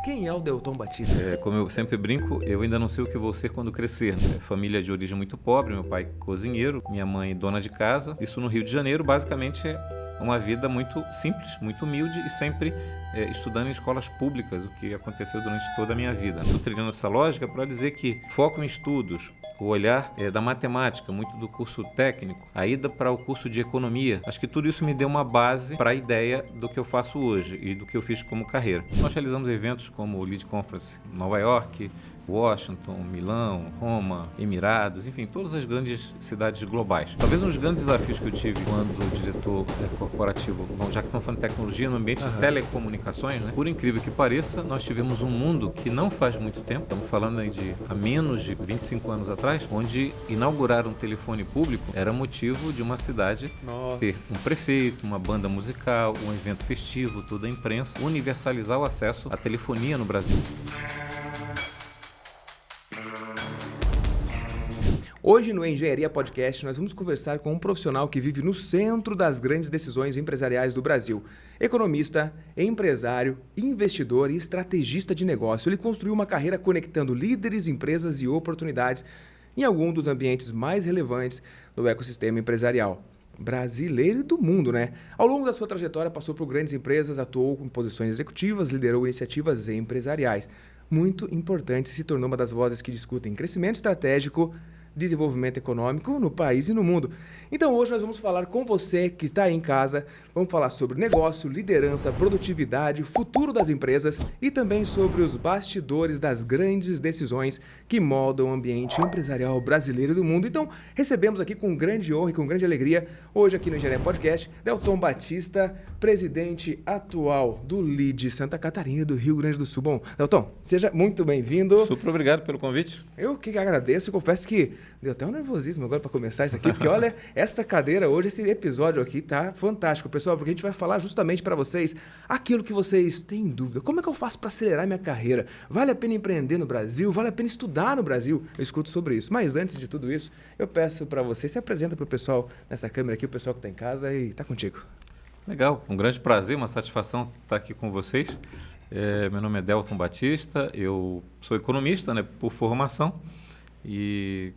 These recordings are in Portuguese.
Quem é o Delton Batista? Como eu sempre brinco, eu ainda não sei o que vou ser quando crescer, né? Família de origem muito pobre, meu pai cozinheiro, minha mãe dona de casa. Isso no Rio de Janeiro, basicamente, é uma vida muito simples, muito humilde e sempre estudando em escolas públicas, o que aconteceu durante toda a minha vida. Estou trilhando essa lógica para dizer que foco em estudos, o olhar da matemática, muito do curso técnico, a ida para o curso de economia, acho que tudo isso me deu uma base para a ideia do que eu faço hoje e do que eu fiz como carreira. Nós realizamos eventos como o Lead Conference em Nova York, Washington, Milão, Roma, Emirados, enfim, todas as grandes cidades globais. Talvez um dos grandes desafios que eu tive quando diretor corporativo, bom, já que estamos falando de tecnologia no ambiente de telecomunicações, né? Por incrível que pareça, nós tivemos um mundo que não faz muito tempo, estamos falando aí de há menos de 25 anos atrás, onde inaugurar um telefone público era motivo de uma cidade ter um prefeito, uma banda musical, um evento festivo, toda a imprensa, universalizar o acesso à telefonia no Brasil. Hoje no Engenharia Podcast nós vamos conversar com um profissional que vive no centro das grandes decisões empresariais do Brasil. Economista, empresário, investidor e estrategista de negócio. Ele construiu uma carreira conectando líderes, empresas e oportunidades em algum dos ambientes mais relevantes do ecossistema empresarial brasileiro e do mundo, né? Ao longo da sua trajetória passou por grandes empresas, atuou em posições executivas, liderou iniciativas empresariais. Muito importante, se tornou uma das vozes que discutem crescimento estratégico, desenvolvimento econômico no país e no mundo. Então hoje nós vamos falar com você que está aí em casa, vamos falar sobre negócio, liderança, produtividade, futuro das empresas e também sobre os bastidores das grandes decisões que moldam o ambiente empresarial brasileiro e do mundo. Então recebemos aqui com grande honra e com grande alegria, hoje aqui no Engenharia Podcast, Delton Batista, presidente atual do LEAD Santa Catarina do Rio Grande do Sul. Bom, Delton, seja muito bem-vindo. Super obrigado pelo convite. Eu que agradeço e confesso que deu até um nervosismo agora para começar isso aqui, porque olha, essa cadeira hoje, esse episódio aqui tá fantástico, pessoal, porque a gente vai falar justamente para vocês aquilo que vocês têm dúvida. Como é que eu faço para acelerar minha carreira? Vale a pena empreender no Brasil? Vale a pena estudar no Brasil? Eu escuto sobre isso. Mas antes de tudo isso, eu peço para você, se apresenta para o pessoal nessa câmera aqui, o pessoal que está em casa e tá contigo. Legal, um grande prazer, uma satisfação estar aqui com vocês. Meu nome é Delton Batista, eu sou economista, né, por formação e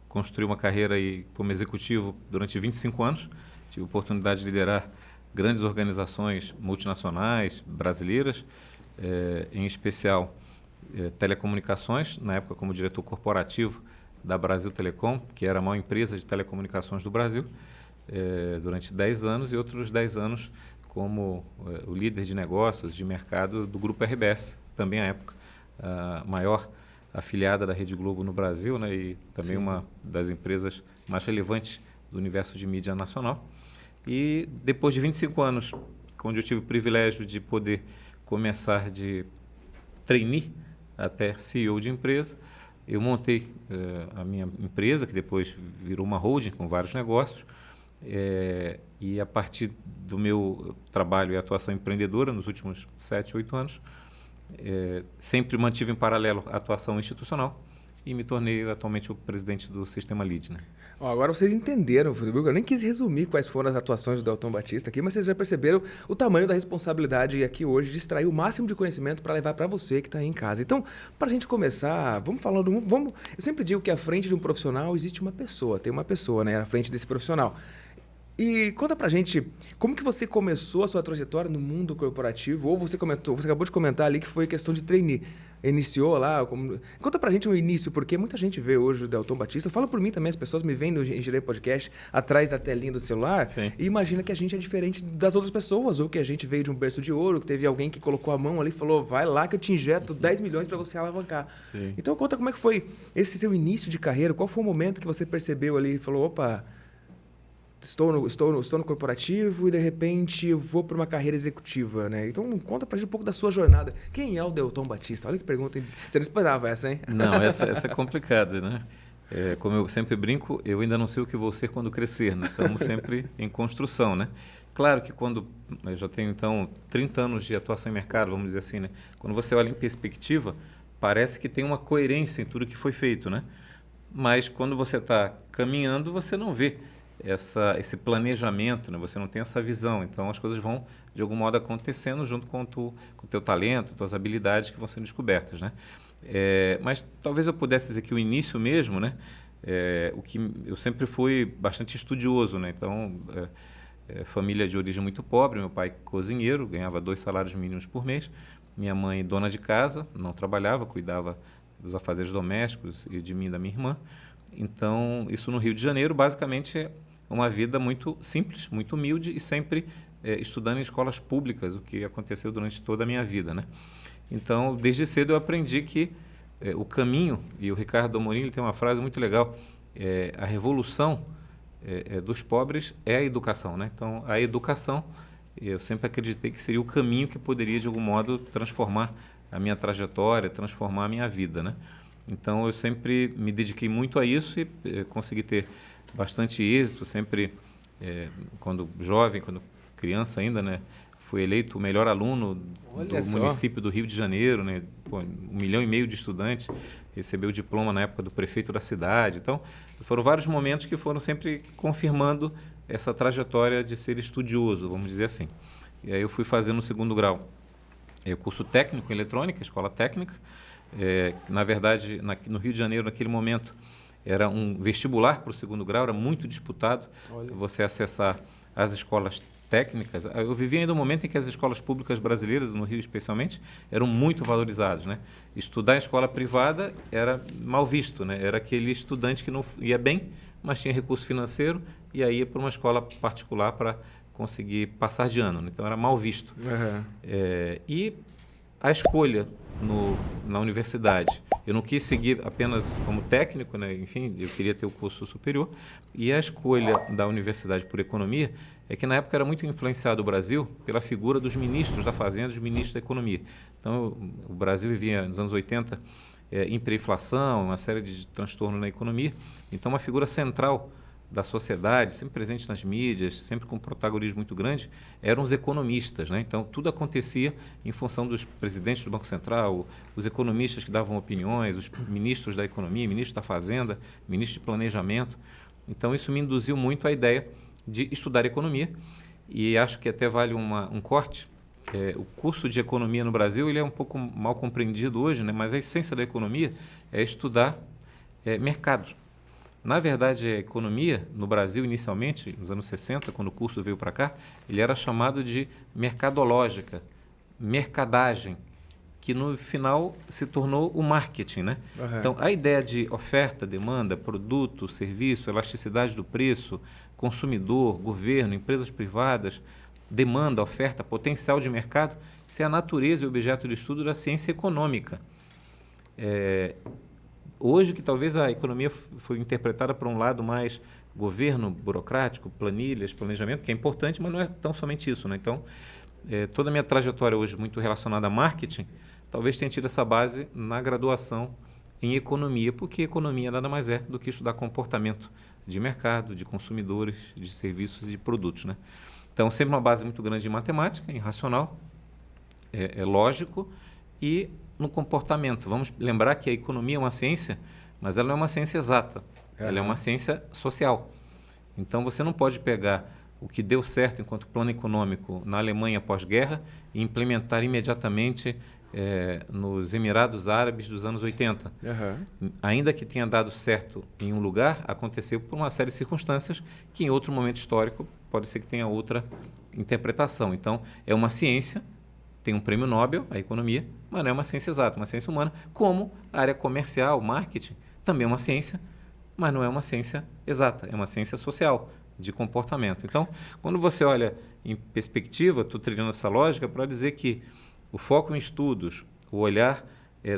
construí uma carreira aí como executivo durante 25 anos. Tive a oportunidade de liderar grandes organizações multinacionais brasileiras, em especial telecomunicações, na época como diretor corporativo da Brasil Telecom, que era a maior empresa de telecomunicações do Brasil, durante 10 anos e outros 10 anos como o líder de negócios, de mercado do Grupo RBS, também à época a maior afiliada da Rede Globo no Brasil, né, e também uma das empresas mais relevantes do universo de mídia nacional. E depois de 25 anos, onde eu tive o privilégio de poder começar de trainee até CEO de empresa, eu montei a minha empresa, que depois virou uma holding com vários negócios, e a partir do meu trabalho e atuação empreendedora nos últimos 7, 8 anos, sempre mantive em paralelo a atuação institucional e me tornei atualmente o presidente do Sistema LEAD, né? Agora vocês entenderam, eu nem quis resumir quais foram as atuações do Delton Batista aqui, mas vocês já perceberam o tamanho da responsabilidade aqui hoje de extrair o máximo de conhecimento para levar para você que está aí em casa. Então, para a gente começar, vamos falando, eu sempre digo que à frente de um profissional existe uma pessoa, tem uma pessoa, né, à frente desse profissional. E conta pra gente, como que você começou a sua trajetória no mundo corporativo? Ou você acabou de comentar ali que foi questão de trainee. Iniciou lá, conta pra gente o início, porque muita gente vê hoje o Delton Batista, fala por mim também, as pessoas me veem no Engenharia Podcast atrás da telinha do celular. Sim. E imagina que a gente é diferente das outras pessoas, ou que a gente veio de um berço de ouro, que teve alguém que colocou a mão ali e falou, vai lá que eu te injeto 10 milhões para você alavancar. Sim. Então conta como é que foi esse seu início de carreira, qual foi o momento que você percebeu ali e falou, opa, estou no corporativo e de repente eu vou para uma carreira executiva, né? Então conta pra gente um pouco da sua jornada. Quem é o Delton Batista? Olha que pergunta, você não esperava essa, hein? Não, essa é complicada, né? Como eu sempre brinco, eu ainda não sei o que vou ser quando crescer, né? Estamos sempre em construção, né? Claro que quando eu já tenho então 30 anos de atuação em mercado, vamos dizer assim, né? Quando você olha em perspectiva, parece que tem uma coerência em tudo que foi feito, né? Mas quando você está caminhando, você não vê esse planejamento, né? Você não tem essa visão. Então, as coisas vão, de algum modo, acontecendo junto com o teu talento, tuas habilidades que vão sendo descobertas, né? Mas talvez eu pudesse dizer que o início mesmo, né? O que eu sempre fui bastante estudioso, né? Então, família de origem muito pobre, meu pai cozinheiro, ganhava 2 salários mínimos por mês, minha mãe dona de casa, não trabalhava, cuidava dos afazeres domésticos e de mim e da minha irmã. Então, isso no Rio de Janeiro, basicamente, é uma vida muito simples, muito humilde e sempre estudando em escolas públicas, o que aconteceu durante toda a minha vida, né? Então, desde cedo eu aprendi que o caminho, e o Ricardo Amorim ele tem uma frase muito legal, a revolução dos pobres é a educação, né? Então, a educação, eu sempre acreditei que seria o caminho que poderia, de algum modo, transformar a minha trajetória, transformar a minha vida, né? Então, eu sempre me dediquei muito a isso e consegui ter bastante êxito, sempre, quando jovem, quando criança ainda, né? Fui eleito o melhor aluno do município do Rio de Janeiro, né? Pô, 1,5 milhão de estudantes, recebeu o diploma na época do prefeito da cidade. Então, foram vários momentos que foram sempre confirmando essa trajetória de ser estudioso, vamos dizer assim. E aí eu fui fazendo o 2º grau. Curso técnico em eletrônica, escola técnica. Na verdade, no Rio de Janeiro, naquele momento, era um vestibular para o 2º grau, era muito disputado. Olha. Você acessar as escolas técnicas. Eu vivi ainda um momento em que as escolas públicas brasileiras, no Rio especialmente, eram muito valorizadas, né? Estudar em escola privada era mal visto, né? Era aquele estudante que não ia bem, mas tinha recurso financeiro e aí ia para uma escola particular para conseguir passar de ano, né? Então era mal visto. Uhum. E a escolha na universidade, eu não quis seguir apenas como técnico, né? Enfim, eu queria ter o curso superior, e a escolha da universidade por economia é que na época era muito influenciado o Brasil pela figura dos ministros da Fazenda, dos ministros da Economia. Então, o Brasil vivia nos anos 80 hiperinflação, uma série de transtornos na economia. Então, uma figura central da sociedade, sempre presente nas mídias, sempre com um protagonismo muito grande, eram os economistas, né? Então, tudo acontecia em função dos presidentes do Banco Central, os economistas que davam opiniões, os ministros da Economia, ministro da Fazenda, ministro de Planejamento. Então, isso me induziu muito à ideia de estudar economia, e acho que até vale um corte. O curso de economia no Brasil ele é um pouco mal compreendido hoje, né? Mas a essência da economia é estudar mercado. Na verdade, a economia no Brasil, inicialmente, nos anos 60, quando o curso veio para cá, ele era chamado de mercadológica, mercadagem, que no final se tornou o marketing, né? Uhum. Então, a ideia de oferta, demanda, produto, serviço, elasticidade do preço, consumidor, governo, empresas privadas, demanda, oferta, potencial de mercado, isso é a natureza e objeto de estudo da ciência econômica. Hoje, que talvez a economia foi interpretada por um lado mais governo burocrático, planilhas, planejamento, que é importante, mas não é tão somente isso, né? Então, toda a minha trajetória hoje muito relacionada a marketing, talvez tenha tido essa base na graduação em economia, porque economia nada mais é do que estudar comportamento de mercado, de consumidores, de serviços e de produtos, né? Então, sempre uma base muito grande em matemática, em racional, lógico, e no comportamento. Vamos lembrar que a economia é uma ciência, mas ela não é uma ciência exata. Ela é uma ciência social. Então, você não pode pegar o que deu certo enquanto plano econômico na Alemanha pós-guerra e implementar imediatamente nos Emirados Árabes dos anos 80. Uhum. Ainda que tenha dado certo em um lugar, aconteceu por uma série de circunstâncias que em outro momento histórico pode ser que tenha outra interpretação. Então, é uma ciência, tem um prêmio Nobel, a economia, mas não é uma ciência exata, uma ciência humana, como a área comercial, marketing, também é uma ciência, mas não é uma ciência exata, é uma ciência social, de comportamento. Então, quando você olha em perspectiva, estou trilhando essa lógica para dizer que o foco em estudos, o olhar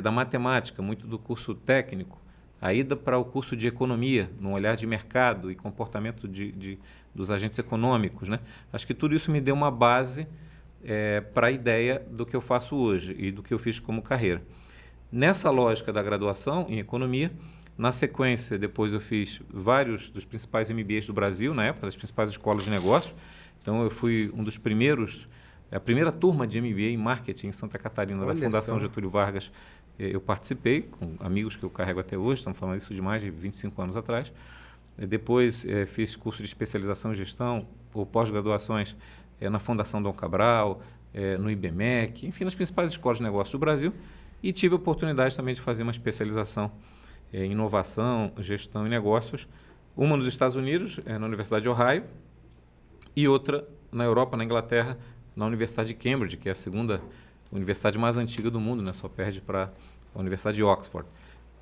da matemática, muito do curso técnico, a ida para o curso de economia, no olhar de mercado e comportamento dos agentes econômicos, né? Acho que tudo isso me deu uma base para a ideia do que eu faço hoje e do que eu fiz como carreira. Nessa lógica da graduação em economia, na sequência, depois eu fiz vários dos principais MBAs do Brasil, na época, das principais escolas de negócio. Então, eu fui um dos primeiros, a primeira turma de MBA em marketing em Santa Catarina, da Fundação Getúlio Vargas. Eu participei com amigos que eu carrego até hoje, estamos falando isso de mais de 25 anos atrás. Depois fiz curso de especialização em gestão ou pós-graduações na Fundação Dom Cabral, no IBMEC, enfim, nas principais escolas de negócios do Brasil. E tive a oportunidade também de fazer uma especialização em inovação, gestão e negócios, uma nos Estados Unidos, na Universidade de Ohio, e outra na Europa, na Inglaterra, na Universidade de Cambridge, que é a segunda universidade mais antiga do mundo, né? Só perde para a Universidade de Oxford.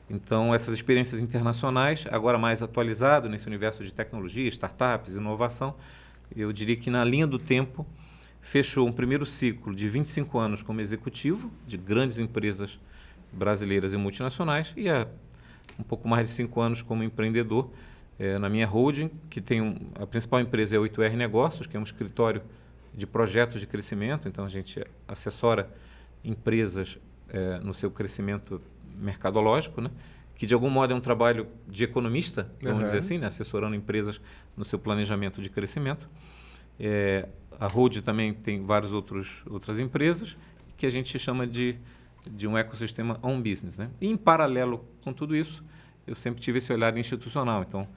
Então, essas experiências internacionais, agora mais atualizado nesse universo de tecnologia, startups, inovação, eu diria que na linha do tempo fechou um primeiro ciclo de 25 anos como executivo de grandes empresas brasileiras e multinacionais e há um pouco mais de 5 anos como empreendedor na minha holding, que tem a principal empresa é a 8R Negócios, que é um escritório de projetos de crescimento. Então, a gente assessora empresas no seu crescimento mercadológico, né? Que de algum modo é um trabalho de economista, vamos dizer assim, né? Assessorando empresas no seu planejamento de crescimento. A holding também tem várias outras empresas que a gente chama de um ecossistema on business, né? E em paralelo com tudo isso, eu sempre tive esse olhar institucional. Então,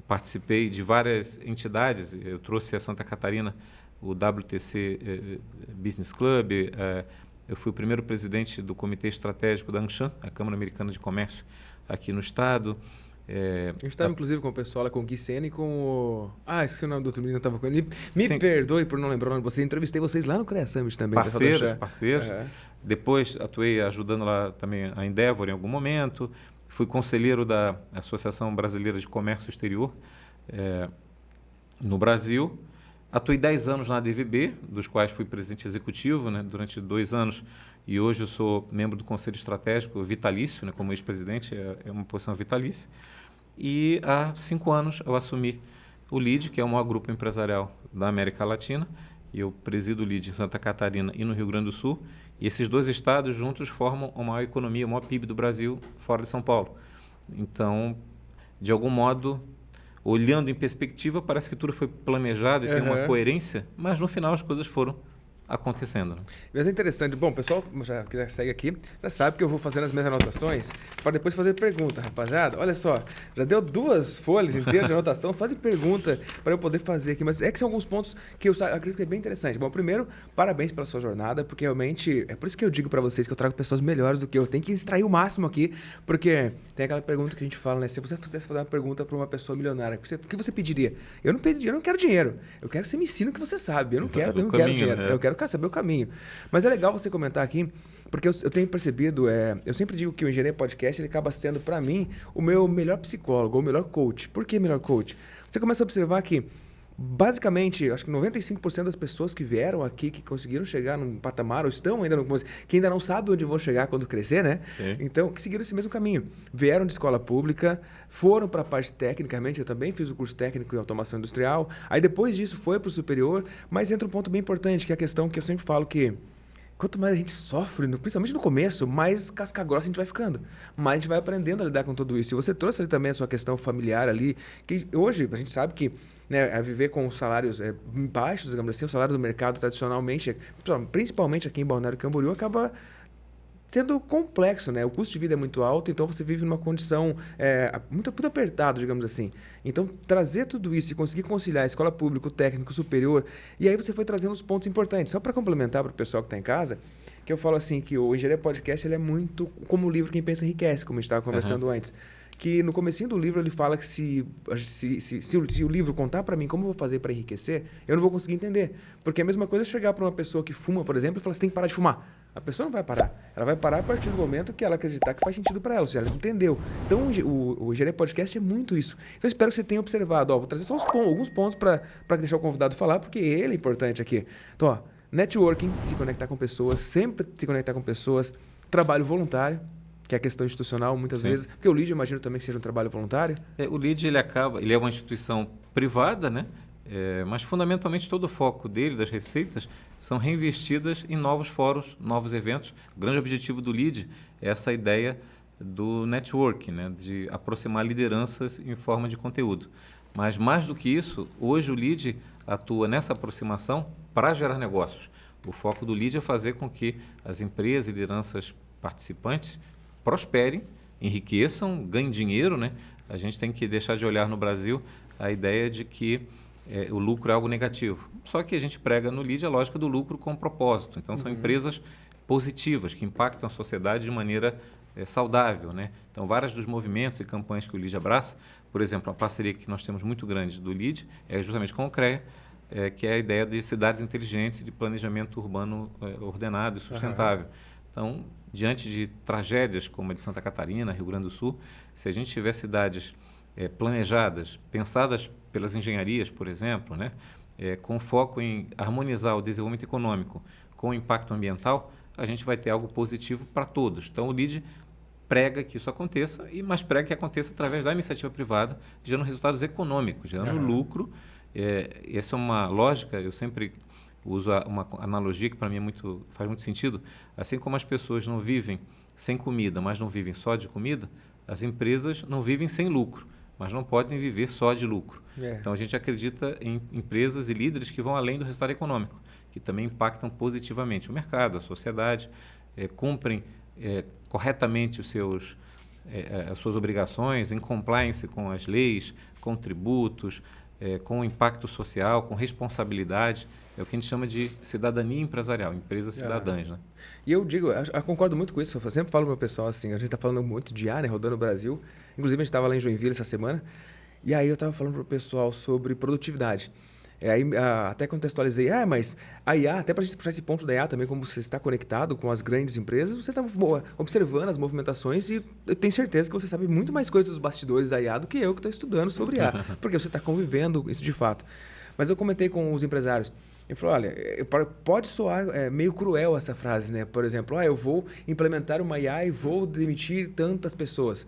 participei de várias entidades. Eu trouxe a Santa Catarina o WTC Business Club. Eu fui o primeiro presidente do Comitê Estratégico da ANCHAM, a Câmara Americana de Comércio, aqui no estado. A gente estava, inclusive, com o pessoal lá, com o Gui Sena e com o... esqueci o nome do outro menino, estava com ele. Me perdoe por não lembrar o nome de vocês. Entrevistei vocês lá no CREA Summit também. Parceiros. Depois atuei ajudando lá também a Endeavor em algum momento. Fui conselheiro da Associação Brasileira de Comércio Exterior no Brasil. Atuei 10 anos na ADVB, dos quais fui presidente executivo, né, durante 2 anos. E hoje eu sou membro do Conselho Estratégico vitalício, né, como ex-presidente, é uma posição vitalícia. E há 5 anos eu assumi o LEAD, que é o maior grupo empresarial da América Latina. E eu presido o LEAD em Santa Catarina e no Rio Grande do Sul. E esses 2 estados juntos formam a maior economia, o maior PIB do Brasil, fora de São Paulo. Então, de algum modo, olhando em perspectiva, parece que tudo foi planejado e tem uma coerência, mas no final as coisas foram acontecendo. Né? Mas é interessante. Bom, o pessoal que já segue aqui já sabe que eu vou fazendo as minhas anotações para depois fazer pergunta, rapaziada. Olha só, já deu 2 folhas inteiras de anotação só de pergunta para eu poder fazer aqui. Mas que são alguns pontos que eu acredito que é bem interessante. Bom, primeiro, parabéns pela sua jornada, porque realmente é por isso que eu digo para vocês que eu trago pessoas melhores do que eu. Tenho que extrair o máximo aqui, porque tem aquela pergunta que a gente fala, né? Se você pudesse fazer uma pergunta para uma pessoa milionária, o que você pediria? Eu não quero dinheiro. Eu quero que você me ensine o que você sabe. Eu não quero dinheiro. Né? Eu quero saber o caminho. Mas é legal você comentar aqui, porque eu tenho percebido, eu sempre digo que o Engenharia Podcast ele acaba sendo, para mim, o meu melhor psicólogo, o melhor coach. Por que melhor coach? Você começa a observar que, basicamente, acho que 95% das pessoas que vieram aqui, que conseguiram chegar num patamar, ou estão ainda que ainda não sabem onde vão chegar quando crescer, né? Sim. Então, que seguiram esse mesmo caminho. Vieram de escola pública, foram para a parte tecnicamente, eu também fiz o curso técnico em automação industrial, aí depois disso foi para o superior, mas entra um ponto bem importante, que é a questão que eu sempre falo que quanto mais a gente sofre, principalmente no começo, mais casca grossa a gente vai ficando. Mais a gente vai aprendendo a lidar com tudo isso. E você trouxe ali também a sua questão familiar ali, que hoje a gente sabe que viver com salários baixos, digamos assim, o salário do mercado tradicionalmente, principalmente aqui em Balneário Camboriú, acaba sendo complexo, né? O custo de vida é muito alto, então você vive numa condição muito apertada, digamos assim. Então, trazer tudo isso e conseguir conciliar a escola pública, o técnico, o superior, e aí você foi trazendo os pontos importantes. Só para complementar para o pessoal que está em casa, que eu falo assim, que o Engenharia Podcast ele é muito como o livro Quem Pensa Enriquece, como a gente estava conversando antes. Que no comecinho do livro ele fala que se o livro contar para mim como eu vou fazer para enriquecer, eu não vou conseguir entender. Porque é a mesma coisa chegar para uma pessoa que fuma, por exemplo, e falar, você tem que parar de fumar. A pessoa não vai parar. Ela vai parar a partir do momento que ela acreditar que faz sentido para ela, ou seja, ela entendeu. Então o Engenharia Podcast é muito isso. Então eu espero que você tenha observado. Vou trazer só alguns pontos para deixar o convidado falar, porque ele é importante aqui. Então, networking, se conectar com pessoas, sempre se conectar com pessoas, trabalho voluntário, que é a questão institucional, muitas vezes. Porque o LEAD, eu imagino também que seja um trabalho voluntário. O LEAD, ele é uma instituição privada, né? Mas fundamentalmente todo o foco dele, das receitas, são reinvestidas em novos fóruns, novos eventos. O grande objetivo do LEAD é essa ideia do networking, né? De aproximar lideranças em forma de conteúdo. Mas mais do que isso, hoje o LEAD atua nessa aproximação para gerar negócios. O foco do LEAD é fazer com que as empresas e lideranças participantes prosperem, enriqueçam, ganhem dinheiro, né? A gente tem que deixar de olhar no Brasil a ideia de que o lucro é algo negativo. Só que a gente prega no LEAD a lógica do lucro com propósito. Então, são empresas positivas, que impactam a sociedade de maneira saudável, né? Então, vários dos movimentos e campanhas que o LEAD abraça, por exemplo, uma parceria que nós temos muito grande do LEAD é justamente com o CREA, que é a ideia de cidades inteligentes e de planejamento urbano ordenado e sustentável. Então, diante de tragédias como a de Santa Catarina, Rio Grande do Sul, se a gente tiver cidades planejadas, pensadas pelas engenharias, por exemplo, né, com foco em harmonizar o desenvolvimento econômico com o impacto ambiental, a gente vai ter algo positivo para todos. Então, o LEAD prega que isso aconteça, mas prega que aconteça através da iniciativa privada, gerando resultados econômicos, gerando lucro. Essa é uma lógica, eu sempre uso uma analogia que para mim faz muito sentido. Assim como as pessoas não vivem sem comida, mas não vivem só de comida, as empresas não vivem sem lucro, mas não podem viver só de lucro. Então, a gente acredita em empresas e líderes que vão além do resultado econômico, que também impactam positivamente o mercado, a sociedade, cumprem corretamente as suas obrigações, em compliance com as leis, com tributos, com impacto social, com responsabilidade. É o que a gente chama de cidadania empresarial, empresas cidadãs. Né? E eu digo, eu concordo muito com isso. Eu sempre falo para o meu pessoal assim, a gente está falando muito de IA, né, rodando o Brasil. Inclusive, a gente estava lá em Joinville essa semana. E aí eu estava falando para o pessoal sobre produtividade. Aí até contextualizei, mas a IA, até para a gente puxar esse ponto da IA também, como você está conectado com as grandes empresas, você está observando as movimentações e eu tenho certeza que você sabe muito mais coisas dos bastidores da IA do que eu que estou estudando sobre IA, porque você está convivendo isso de fato. Mas eu comentei com os empresários, eu falei, olha, pode soar meio cruel essa frase, né? Por exemplo, eu vou implementar uma IA e vou demitir tantas pessoas.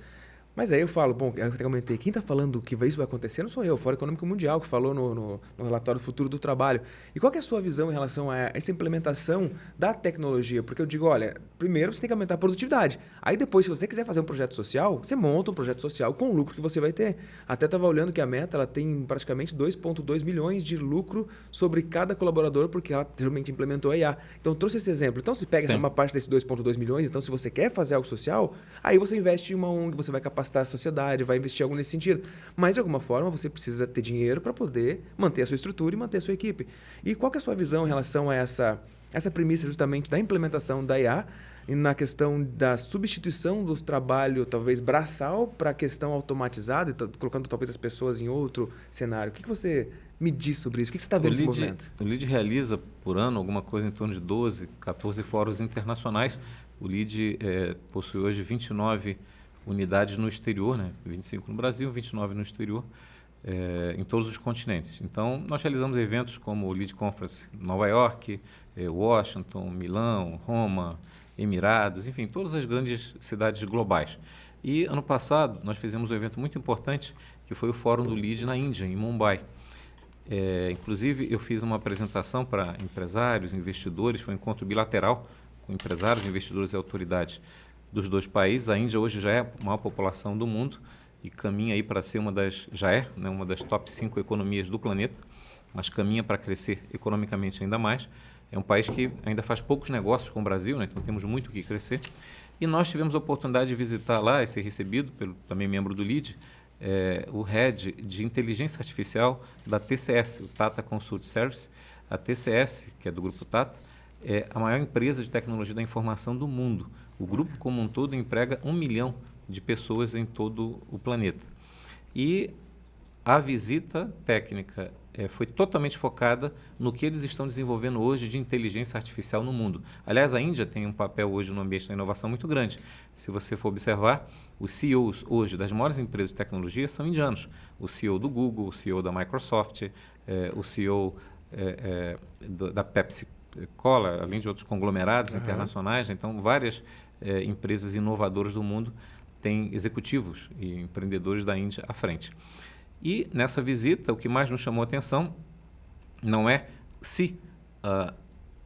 Mas aí eu falo, eu até comentei, quem está falando que isso vai acontecer não sou eu, o Fórum Econômico Mundial, que falou no relatório do Futuro do Trabalho. E qual que é a sua visão em relação a essa implementação da tecnologia? Porque eu digo, olha, primeiro você tem que aumentar a produtividade. Aí depois, se você quiser fazer um projeto social, você monta um projeto social com o lucro que você vai ter. Até estava olhando que a Meta ela tem praticamente 2,2 milhões de lucro sobre cada colaborador, porque ela realmente implementou a IA. Então, eu trouxe esse exemplo. Então, se pega uma parte desses 2,2 milhões, então se você quer fazer algo social, aí você investe em uma ONG, você vai capacitar a sociedade, vai investir algo nesse sentido. Mas, de alguma forma, você precisa ter dinheiro para poder manter a sua estrutura e manter a sua equipe. E qual que é a sua visão em relação a essa premissa justamente da implementação da IA e na questão da substituição do trabalho, talvez, braçal para a questão automatizada, colocando talvez as pessoas em outro cenário? O que você me diz sobre isso? O que você está vendo nesse movimento? O LEAD realiza, por ano, alguma coisa em torno de 12, 14 fóruns internacionais. O LEAD possui hoje 29 unidades no exterior, né? 25 no Brasil, 29 no exterior, em todos os continentes. Então, nós realizamos eventos como o LEAD Conference em Nova York, Washington, Milão, Roma, Emirados, enfim, todas as grandes cidades globais. E, ano passado, nós fizemos um evento muito importante, que foi o Fórum do LEAD na Índia, em Mumbai. Inclusive, eu fiz uma apresentação para empresários, investidores, foi um encontro bilateral com empresários, investidores e autoridades dos dois países. A Índia hoje já é a maior população do mundo e caminha aí para ser uma das top 5 economias do planeta, mas caminha para crescer economicamente ainda mais. É um país que ainda faz poucos negócios com o Brasil, né? Então temos muito o que crescer. E nós tivemos a oportunidade de visitar lá e ser recebido pelo também membro do LEAD, o Head de Inteligência Artificial da TCS, o Tata Consult Service. A TCS, que é do Grupo Tata, é a maior empresa de tecnologia da informação do mundo. O grupo como um todo emprega 1 milhão de pessoas em todo o planeta. E a visita técnica foi totalmente focada no que eles estão desenvolvendo hoje de inteligência artificial no mundo. Aliás, a Índia tem um papel hoje no ambiente da inovação muito grande. Se você for observar, os CEOs hoje das maiores empresas de tecnologia são indianos. O CEO do Google, o CEO da Microsoft, o CEO da Pepsi Cola, além de outros conglomerados internacionais. Então, várias empresas inovadoras do mundo têm executivos e empreendedores da Índia à frente. E nessa visita, o que mais nos chamou a atenção não é se a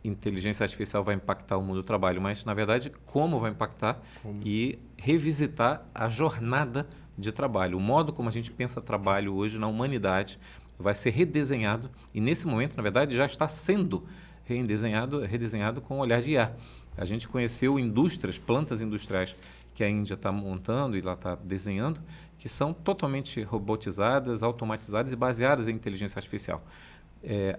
inteligência artificial vai impactar o mundo do trabalho, mas, na verdade, como vai impactar e revisitar a jornada de trabalho. O modo como a gente pensa trabalho hoje na humanidade vai ser redesenhado e, nesse momento, na verdade, já está sendo redesenhado com o olhar de IA. A gente conheceu indústrias, plantas industriais, que que a Índia está montando e lá está desenhando, que são totalmente robotizadas, automatizadas e baseadas em inteligência artificial.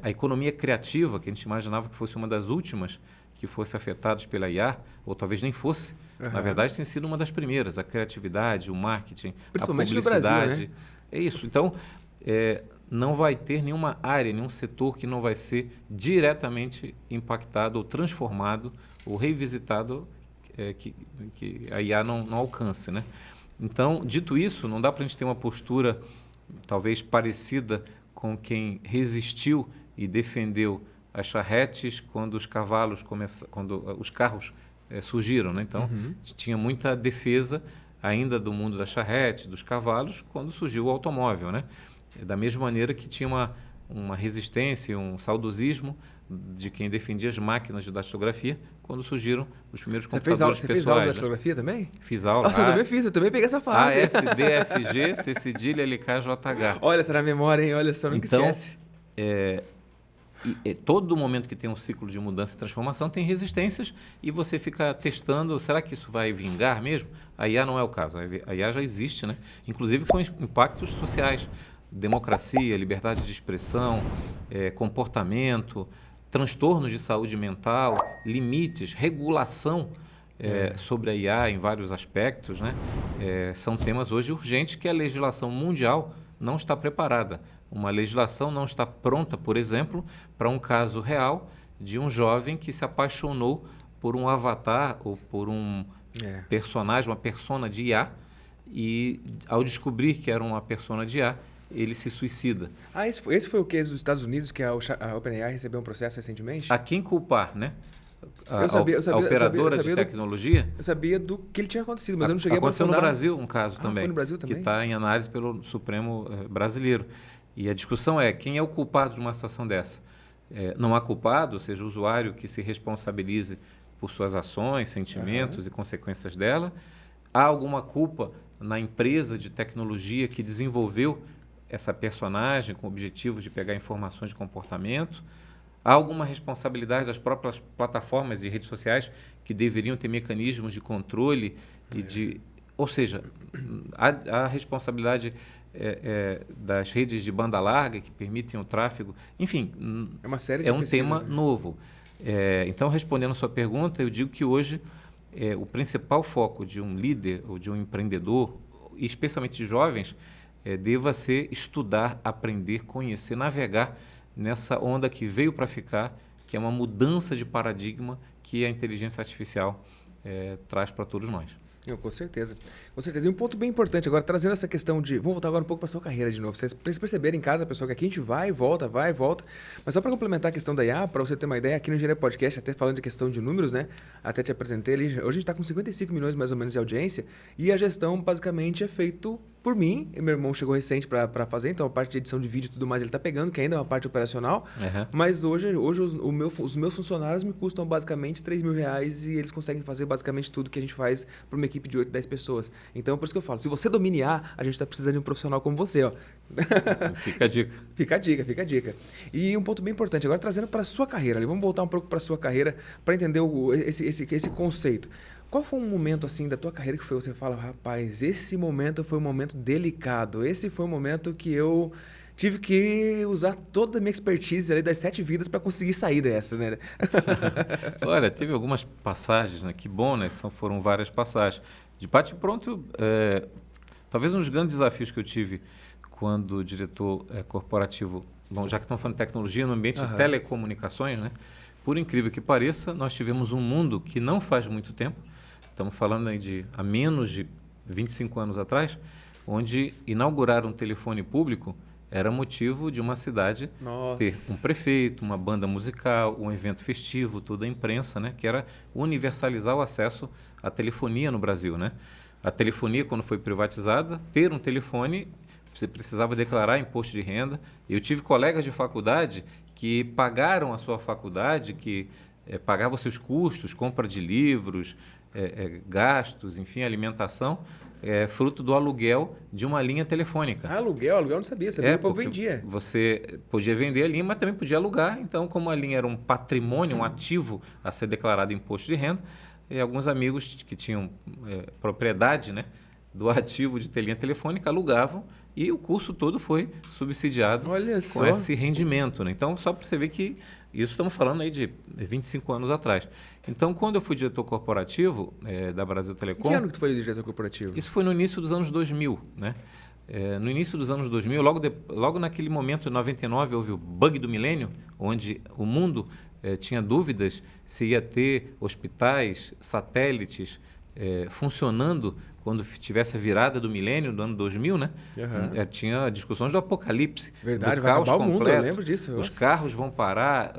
A economia criativa, que a gente imaginava que fosse uma das últimas que fosse afetadas pela IA, ou talvez nem fosse, na verdade tem sido uma das primeiras. A criatividade, o marketing, a publicidade. No Brasil, né? É isso. Então, não vai ter nenhuma área, nenhum setor que não vai ser diretamente impactado ou transformado ou revisitado que a IA não alcance, né? Então, dito isso, não dá para a gente ter uma postura talvez parecida com quem resistiu e defendeu as charretes quando os carros surgiram, né? Então, tinha muita defesa ainda do mundo da charrete, dos cavalos, quando surgiu o automóvel, né? Da mesma maneira que tinha uma resistência, um saudosismo de quem defendia as máquinas de datilografia quando surgiram os primeiros computadores pessoais. Você fez aula de datilografia também? Fiz aula. Nossa, eu também fiz, eu também peguei essa fase. ASDFG, C cedilha, LKJH. Olha, tá na memória, hein? Olha só, nunca esquece. Todo momento que tem um ciclo de mudança e transformação tem resistências e você fica testando, será que isso vai vingar mesmo? A IA não é o caso, a IA já existe, né? Inclusive com impactos sociais, democracia, liberdade de expressão, comportamento, transtornos de saúde mental, limites, regulação sobre a IA em vários aspectos, né? São temas hoje urgentes que a legislação mundial não está preparada. Uma legislação não está pronta, por exemplo, para um caso real de um jovem que se apaixonou por um avatar ou por um personagem, uma persona de IA, e ao descobrir que era uma persona de IA, ele se suicida. Esse foi o case dos Estados Unidos, que a OpenAI recebeu um processo recentemente? A quem culpar, né? A operadora de tecnologia? Eu sabia do que ele tinha acontecido, mas eu não cheguei a Aconteceu no Brasil um caso também. Foi no Brasil também? Que está em análise pelo Supremo brasileiro. E a discussão é quem é o culpado de uma situação dessa. Não há culpado, ou seja, o usuário que se responsabilize por suas ações, sentimentos e consequências dela. Há alguma culpa na empresa de tecnologia que desenvolveu essa personagem com o objetivo de pegar informações de comportamento? Há alguma responsabilidade das próprias plataformas e redes sociais que deveriam ter mecanismos de controle e de... Ou seja, há responsabilidade das redes de banda larga que permitem o tráfego. Enfim, é um tema novo. Então, respondendo a sua pergunta, eu digo que hoje o principal foco de um líder ou de um empreendedor, especialmente de jovens, deva ser estudar, aprender, conhecer, navegar nessa onda que veio para ficar, que é uma mudança de paradigma que a inteligência artificial traz para todos nós. Com certeza. Com certeza. E um ponto bem importante agora, trazendo essa questão de... Vamos voltar agora um pouco para a sua carreira de novo. Vocês perceberem em casa, pessoal, que aqui a gente vai e volta. Mas só para complementar a questão da IA, para você ter uma ideia, aqui no Engenharia Podcast, até falando de questão de números, né? Até te apresentei ali. Hoje a gente está com 55 milhões mais ou menos de audiência e a gestão basicamente é feito por mim. E meu irmão chegou recente para fazer, então a parte de edição de vídeo e tudo mais ele está pegando, que ainda é uma parte operacional. Mas hoje os meus funcionários me custam basicamente R$3.000 e eles conseguem fazer basicamente tudo que a gente faz para uma equipe de 8, 10 pessoas. Então, por isso que eu falo, se você domina IA, a gente está precisando de um profissional como você, ó. Fica a dica. Fica a dica. E um ponto bem importante, agora trazendo para a sua carreira, vamos voltar um pouco para a sua carreira para entender esse conceito. Qual foi um momento assim da tua carreira que você fala, rapaz, esse momento foi um momento delicado, esse foi um momento que eu tive que usar toda a minha expertise ali das 7 vidas para conseguir sair dessa, né? Olha, teve algumas passagens, né? Que bom, né? Foram várias passagens. De bate pronto, talvez um dos grandes desafios que eu tive quando diretor corporativo, bom, já que estamos falando de tecnologia no ambiente de telecomunicações, né? Por incrível que pareça, nós tivemos um mundo que não faz muito tempo, estamos falando aí de há menos de 25 anos atrás, onde inaugurar um telefone público era motivo de uma cidade ter um prefeito, uma banda musical, um evento festivo, toda a imprensa, né? Que era universalizar o acesso à telefonia no Brasil, né? A telefonia, quando foi privatizada, ter um telefone, você precisava declarar imposto de renda. Eu tive colegas de faculdade que pagaram a sua faculdade, que pagavam seus custos, compra de livros, gastos, enfim, alimentação, fruto do aluguel de uma linha telefônica. Aluguel eu não sabia, que o povo vendia. Você podia vender a linha, mas também podia alugar. Então, como a linha era um patrimônio, um ativo a ser declarado imposto de renda, alguns amigos que tinham propriedade, né, do ativo de ter linha telefônica alugavam e o curso todo foi subsidiado com esse rendimento. Né? Então, só para você ver que isso estamos falando aí de 25 anos atrás. Então, quando eu fui diretor corporativo da Brasil Telecom... Que ano que tu foi diretor corporativo? Isso foi no início dos anos 2000. Né? No início dos anos 2000, logo naquele momento, em 99, houve o bug do milênio, onde o mundo tinha dúvidas se ia ter hospitais, satélites funcionando quando tivesse a virada do milênio, do ano 2000, né? Uhum. Tinha discussões do apocalipse. Verdade, do caos vai acabar completo. O mundo, eu lembro disso. Os carros vão parar,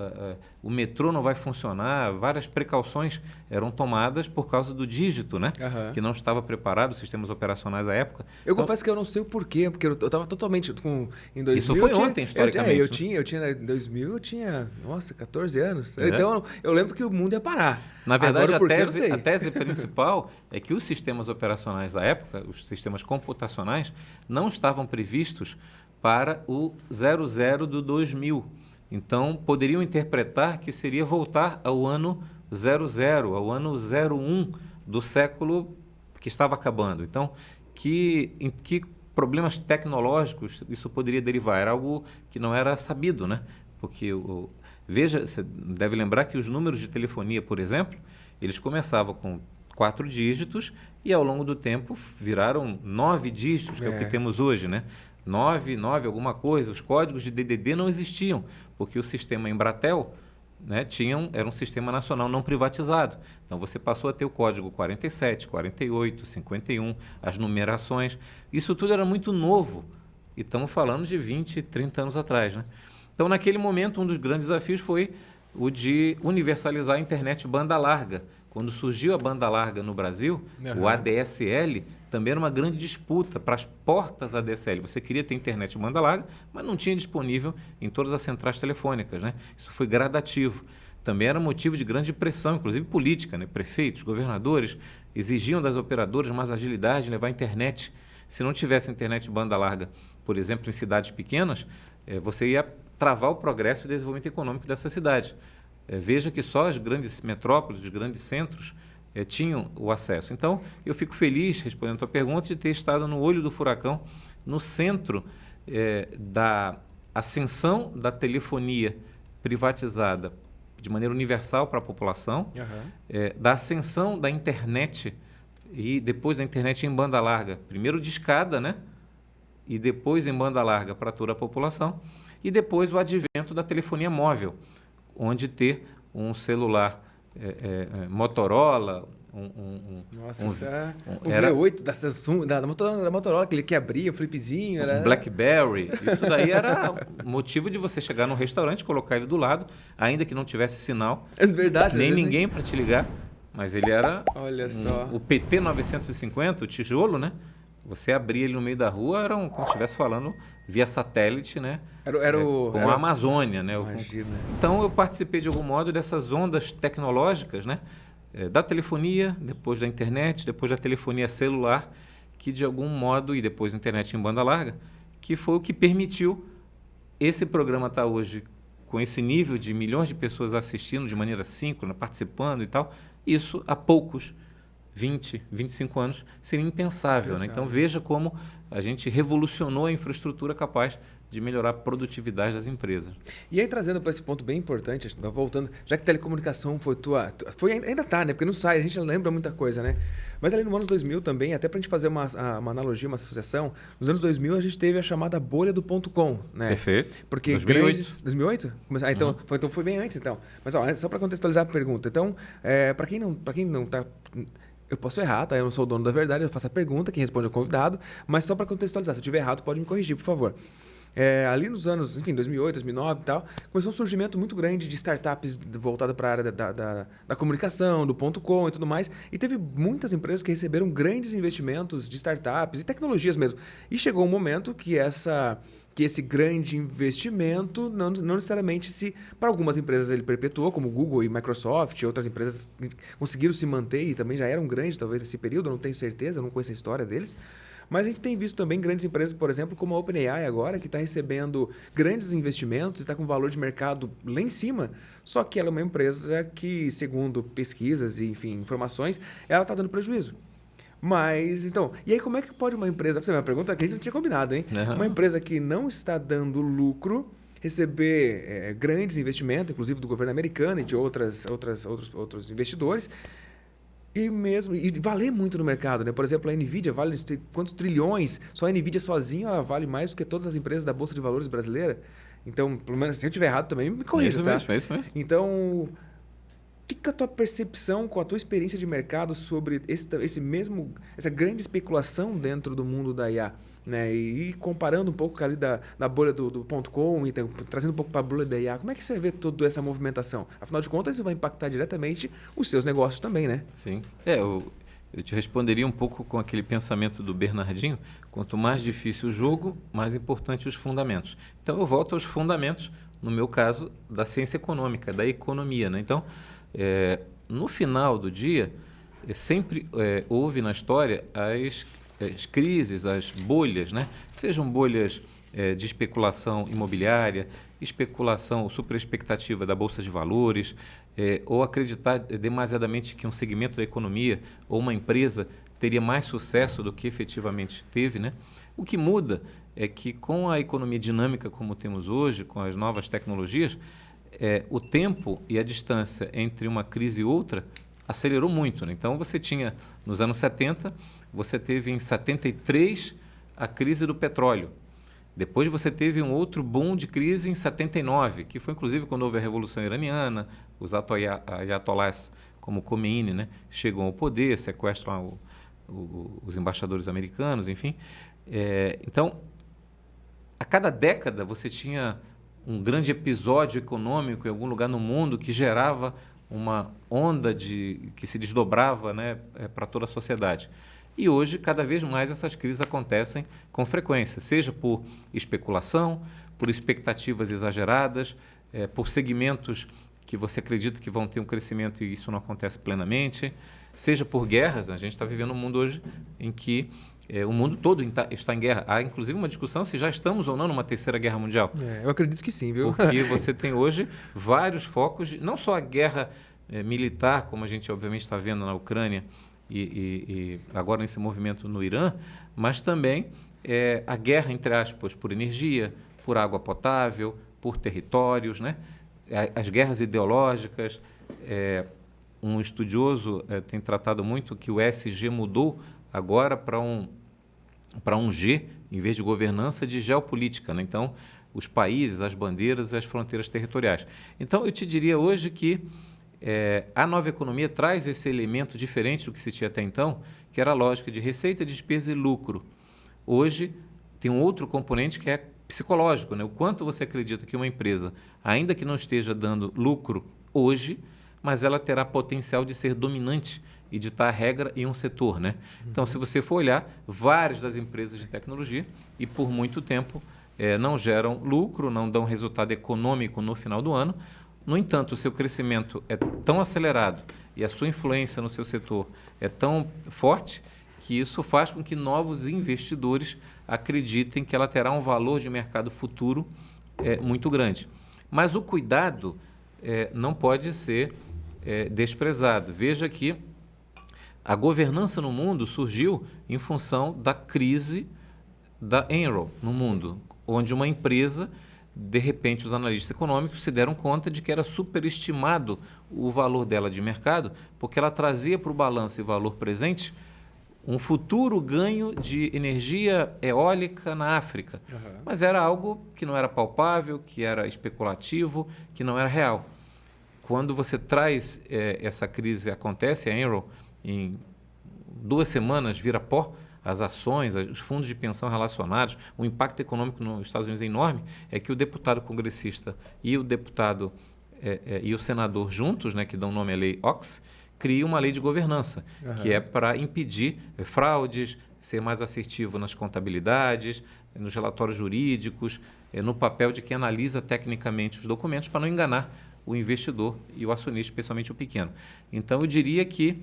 o metrô não vai funcionar, várias precauções eram tomadas por causa do dígito, né? Uhum. Que não estava preparado, os sistemas operacionais à época. Eu confesso que eu não sei o porquê, porque eu estava totalmente em 2000. Isso foi ontem, historicamente. Eu tinha em 2000, eu tinha, 14 anos. Então, eu lembro que o mundo ia parar. Na verdade, a tese principal é que os sistemas operacionais da época, os sistemas computacionais, não estavam previstos para o 00 do 2000. Então, poderiam interpretar que seria voltar ao ano 00, ao ano 01 do século que estava acabando. Então, em que problemas tecnológicos isso poderia derivar? Era algo que não era sabido, né? Porque, veja, você deve lembrar que os números de telefonia, por exemplo, eles começavam com 4 dígitos e ao longo do tempo viraram 9 dígitos, que é o que temos hoje, né? 9 alguma coisa. Os códigos de DDD não existiam, porque o sistema Embratel, né, era um sistema nacional não privatizado. Então você passou a ter o código 47, 48, 51, as numerações. Isso tudo era muito novo. E estamos falando de 20, 30 anos atrás, né? Então, naquele momento, um dos grandes desafios foi o de universalizar a internet banda larga. Quando surgiu a banda larga no Brasil, o ADSL também era uma grande disputa para as portas ADSL. Você queria ter internet banda larga, mas não tinha disponível em todas as centrais telefônicas, né? Isso foi gradativo. Também era motivo de grande pressão, inclusive política, né? Prefeitos, governadores exigiam das operadoras mais agilidade em levar a internet. Se não tivesse internet banda larga, por exemplo, em cidades pequenas, você ia travar o progresso e o desenvolvimento econômico dessa cidade. Veja que só as grandes metrópoles, os grandes centros, tinham o acesso. Então, eu fico feliz, respondendo a tua pergunta, de ter estado no olho do furacão, no centro da ascensão da telefonia privatizada de maneira universal para a população, da ascensão da internet e depois da internet em banda larga, primeiro de escada, né? E depois em banda larga para toda a população, e depois o advento da telefonia móvel, onde ter um celular Motorola, isso é o V8 da Samsung, da Motorola, aquele que abria, o flipzinho. Um BlackBerry. Isso daí era motivo de você chegar num restaurante, colocar ele do lado, ainda que não tivesse sinal. É verdade. Nem ninguém para te ligar, mas ele era o PT 950, o tijolo, né? Você abria ele no meio da rua, era como se estivesse falando via satélite, né? Com a Amazônia, né? Então, eu participei de algum modo dessas ondas tecnológicas, né? Da telefonia, depois da internet, depois da telefonia celular, que de algum modo, e depois da internet em banda larga, que foi o que permitiu esse programa estar hoje com esse nível de milhões de pessoas assistindo de maneira síncrona, participando e tal. Isso há poucos 20, 25 anos, seria impensável. Né? Então, veja como a gente revolucionou a infraestrutura capaz de melhorar a produtividade das empresas. E aí, trazendo para esse ponto bem importante, voltando, já que telecomunicação ainda está, né? Porque não sai, a gente lembra muita coisa, né? Mas ali no ano 2000 também, até para a gente fazer uma analogia, uma associação, nos anos 2000 a gente teve a chamada bolha do .com, né? Perfeito. Porque 2008. 2008? Então, então foi bem antes, então. Mas só para contextualizar a pergunta. Então, para quem não está... Eu posso errar, tá? Eu não sou o dono da verdade, eu faço a pergunta, quem responde é o convidado, mas só para contextualizar, se eu estiver errado, pode me corrigir, por favor. Ali nos anos, 2008, 2009 e tal, começou um surgimento muito grande de startups voltadas para a área da comunicação, do .com e tudo mais, e teve muitas empresas que receberam grandes investimentos de startups e tecnologias mesmo. E chegou um momento que esse grande investimento não necessariamente para algumas empresas ele perpetuou, como Google e Microsoft, outras empresas conseguiram se manter e também já eram grandes talvez nesse período, eu não tenho certeza, eu não conheço a história deles, Mas a gente tem visto também grandes empresas, por exemplo, como a OpenAI agora, que está recebendo grandes investimentos, está com valor de mercado lá em cima, só que ela é uma empresa que, segundo pesquisas e, enfim, informações, ela está dando prejuízo. Mas, então, e aí como é que pode uma empresa, pra você ver, uma pergunta que a gente não tinha combinado, hein? Uhum. Uma empresa que não está dando lucro receber grandes investimentos, inclusive do governo americano e de outros investidores, e valer muito no mercado, né? Por exemplo, a Nvidia vale quantos trilhões? Só a Nvidia sozinha ela vale mais do que todas as empresas da Bolsa de Valores brasileira. Então, pelo menos se eu estiver errado também, me corrija, tá? É isso mesmo. Então, que é a tua percepção, com a tua experiência de mercado sobre essa grande especulação dentro do mundo da IA? Né? E comparando um pouco ali da bolha do .com e trazendo um pouco para a bolha da IA, como é que você vê toda essa movimentação? Afinal de contas, isso vai impactar diretamente os seus negócios também, né? Sim. Eu te responderia um pouco com aquele pensamento do Bernardinho: quanto mais difícil o jogo, mais importante os fundamentos. Então, eu volto aos fundamentos, no meu caso, da ciência econômica, da economia. Né? Então, no final do dia, sempre houve na história as crises, as bolhas, né? Sejam bolhas de especulação imobiliária, especulação, superexpectativa da Bolsa de Valores, ou acreditar demasiadamente que um segmento da economia ou uma empresa teria mais sucesso do que efetivamente teve. Né? O que muda é que com a economia dinâmica como temos hoje, com as novas tecnologias, o tempo e a distância entre uma crise e outra acelerou muito. Né? Então, você tinha, nos anos 70, você teve em 73 a crise do petróleo. Depois você teve um outro boom de crise em 79, que foi inclusive quando houve a Revolução Iraniana, os ayatollahs como Khomeini, né, chegam ao poder, sequestram os embaixadores americanos, enfim. Então, a cada década você tinha um grande episódio econômico em algum lugar no mundo que gerava uma onda que se desdobrava, né, para toda a sociedade. E hoje, cada vez mais, essas crises acontecem com frequência, seja por especulação, por expectativas exageradas, por segmentos que você acredita que vão ter um crescimento e isso não acontece plenamente, seja por guerras. A gente está vivendo um mundo hoje em que o mundo todo está em guerra. Há, inclusive, uma discussão se já estamos ou não numa terceira guerra mundial. Eu acredito que sim, viu? Porque você tem hoje vários focos, não só a guerra militar, como a gente obviamente está vendo na Ucrânia, e agora nesse movimento no Irã, mas também a guerra, entre aspas, por energia, por água potável, por territórios, né? As guerras ideológicas. Um estudioso tem tratado muito que o SG mudou agora para um G, em vez de governança, de geopolítica. Né? Então, os países, as bandeiras e as fronteiras territoriais. Então, eu te diria hoje que a nova economia traz esse elemento diferente do que se tinha até então, que era a lógica de receita, despesa e lucro. Hoje tem um outro componente que é psicológico, né? O quanto você acredita que uma empresa, ainda que não esteja dando lucro hoje, mas ela terá potencial de ser dominante e ditar a regra em um setor. Né? Então, se você for olhar, várias das empresas de tecnologia, e por muito tempo, não geram lucro, não dão resultado econômico no final do ano. No entanto, o seu crescimento é tão acelerado e a sua influência no seu setor é tão forte que isso faz com que novos investidores acreditem que ela terá um valor de mercado futuro muito grande. Mas o cuidado não pode ser desprezado. Veja que a governança no mundo surgiu em função da crise da Enron no mundo, onde uma empresa, de repente, os analistas econômicos se deram conta de que era superestimado o valor dela de mercado, porque ela trazia para o balanço e valor presente um futuro ganho de energia eólica na África. Uhum. Mas era algo que não era palpável, que era especulativo, que não era real. Quando você traz essa crise, acontece, a Enron, em 2 semanas, vira pó, as ações, os fundos de pensão relacionados, o impacto econômico nos Estados Unidos é enorme, é que o deputado congressista e o deputado e o senador juntos, né, que dão nome à lei Ox, criam uma lei de governança, que é para impedir fraudes, ser mais assertivo nas contabilidades, nos relatórios jurídicos, no papel de quem analisa tecnicamente os documentos para não enganar o investidor e o acionista, especialmente o pequeno. Então, eu diria que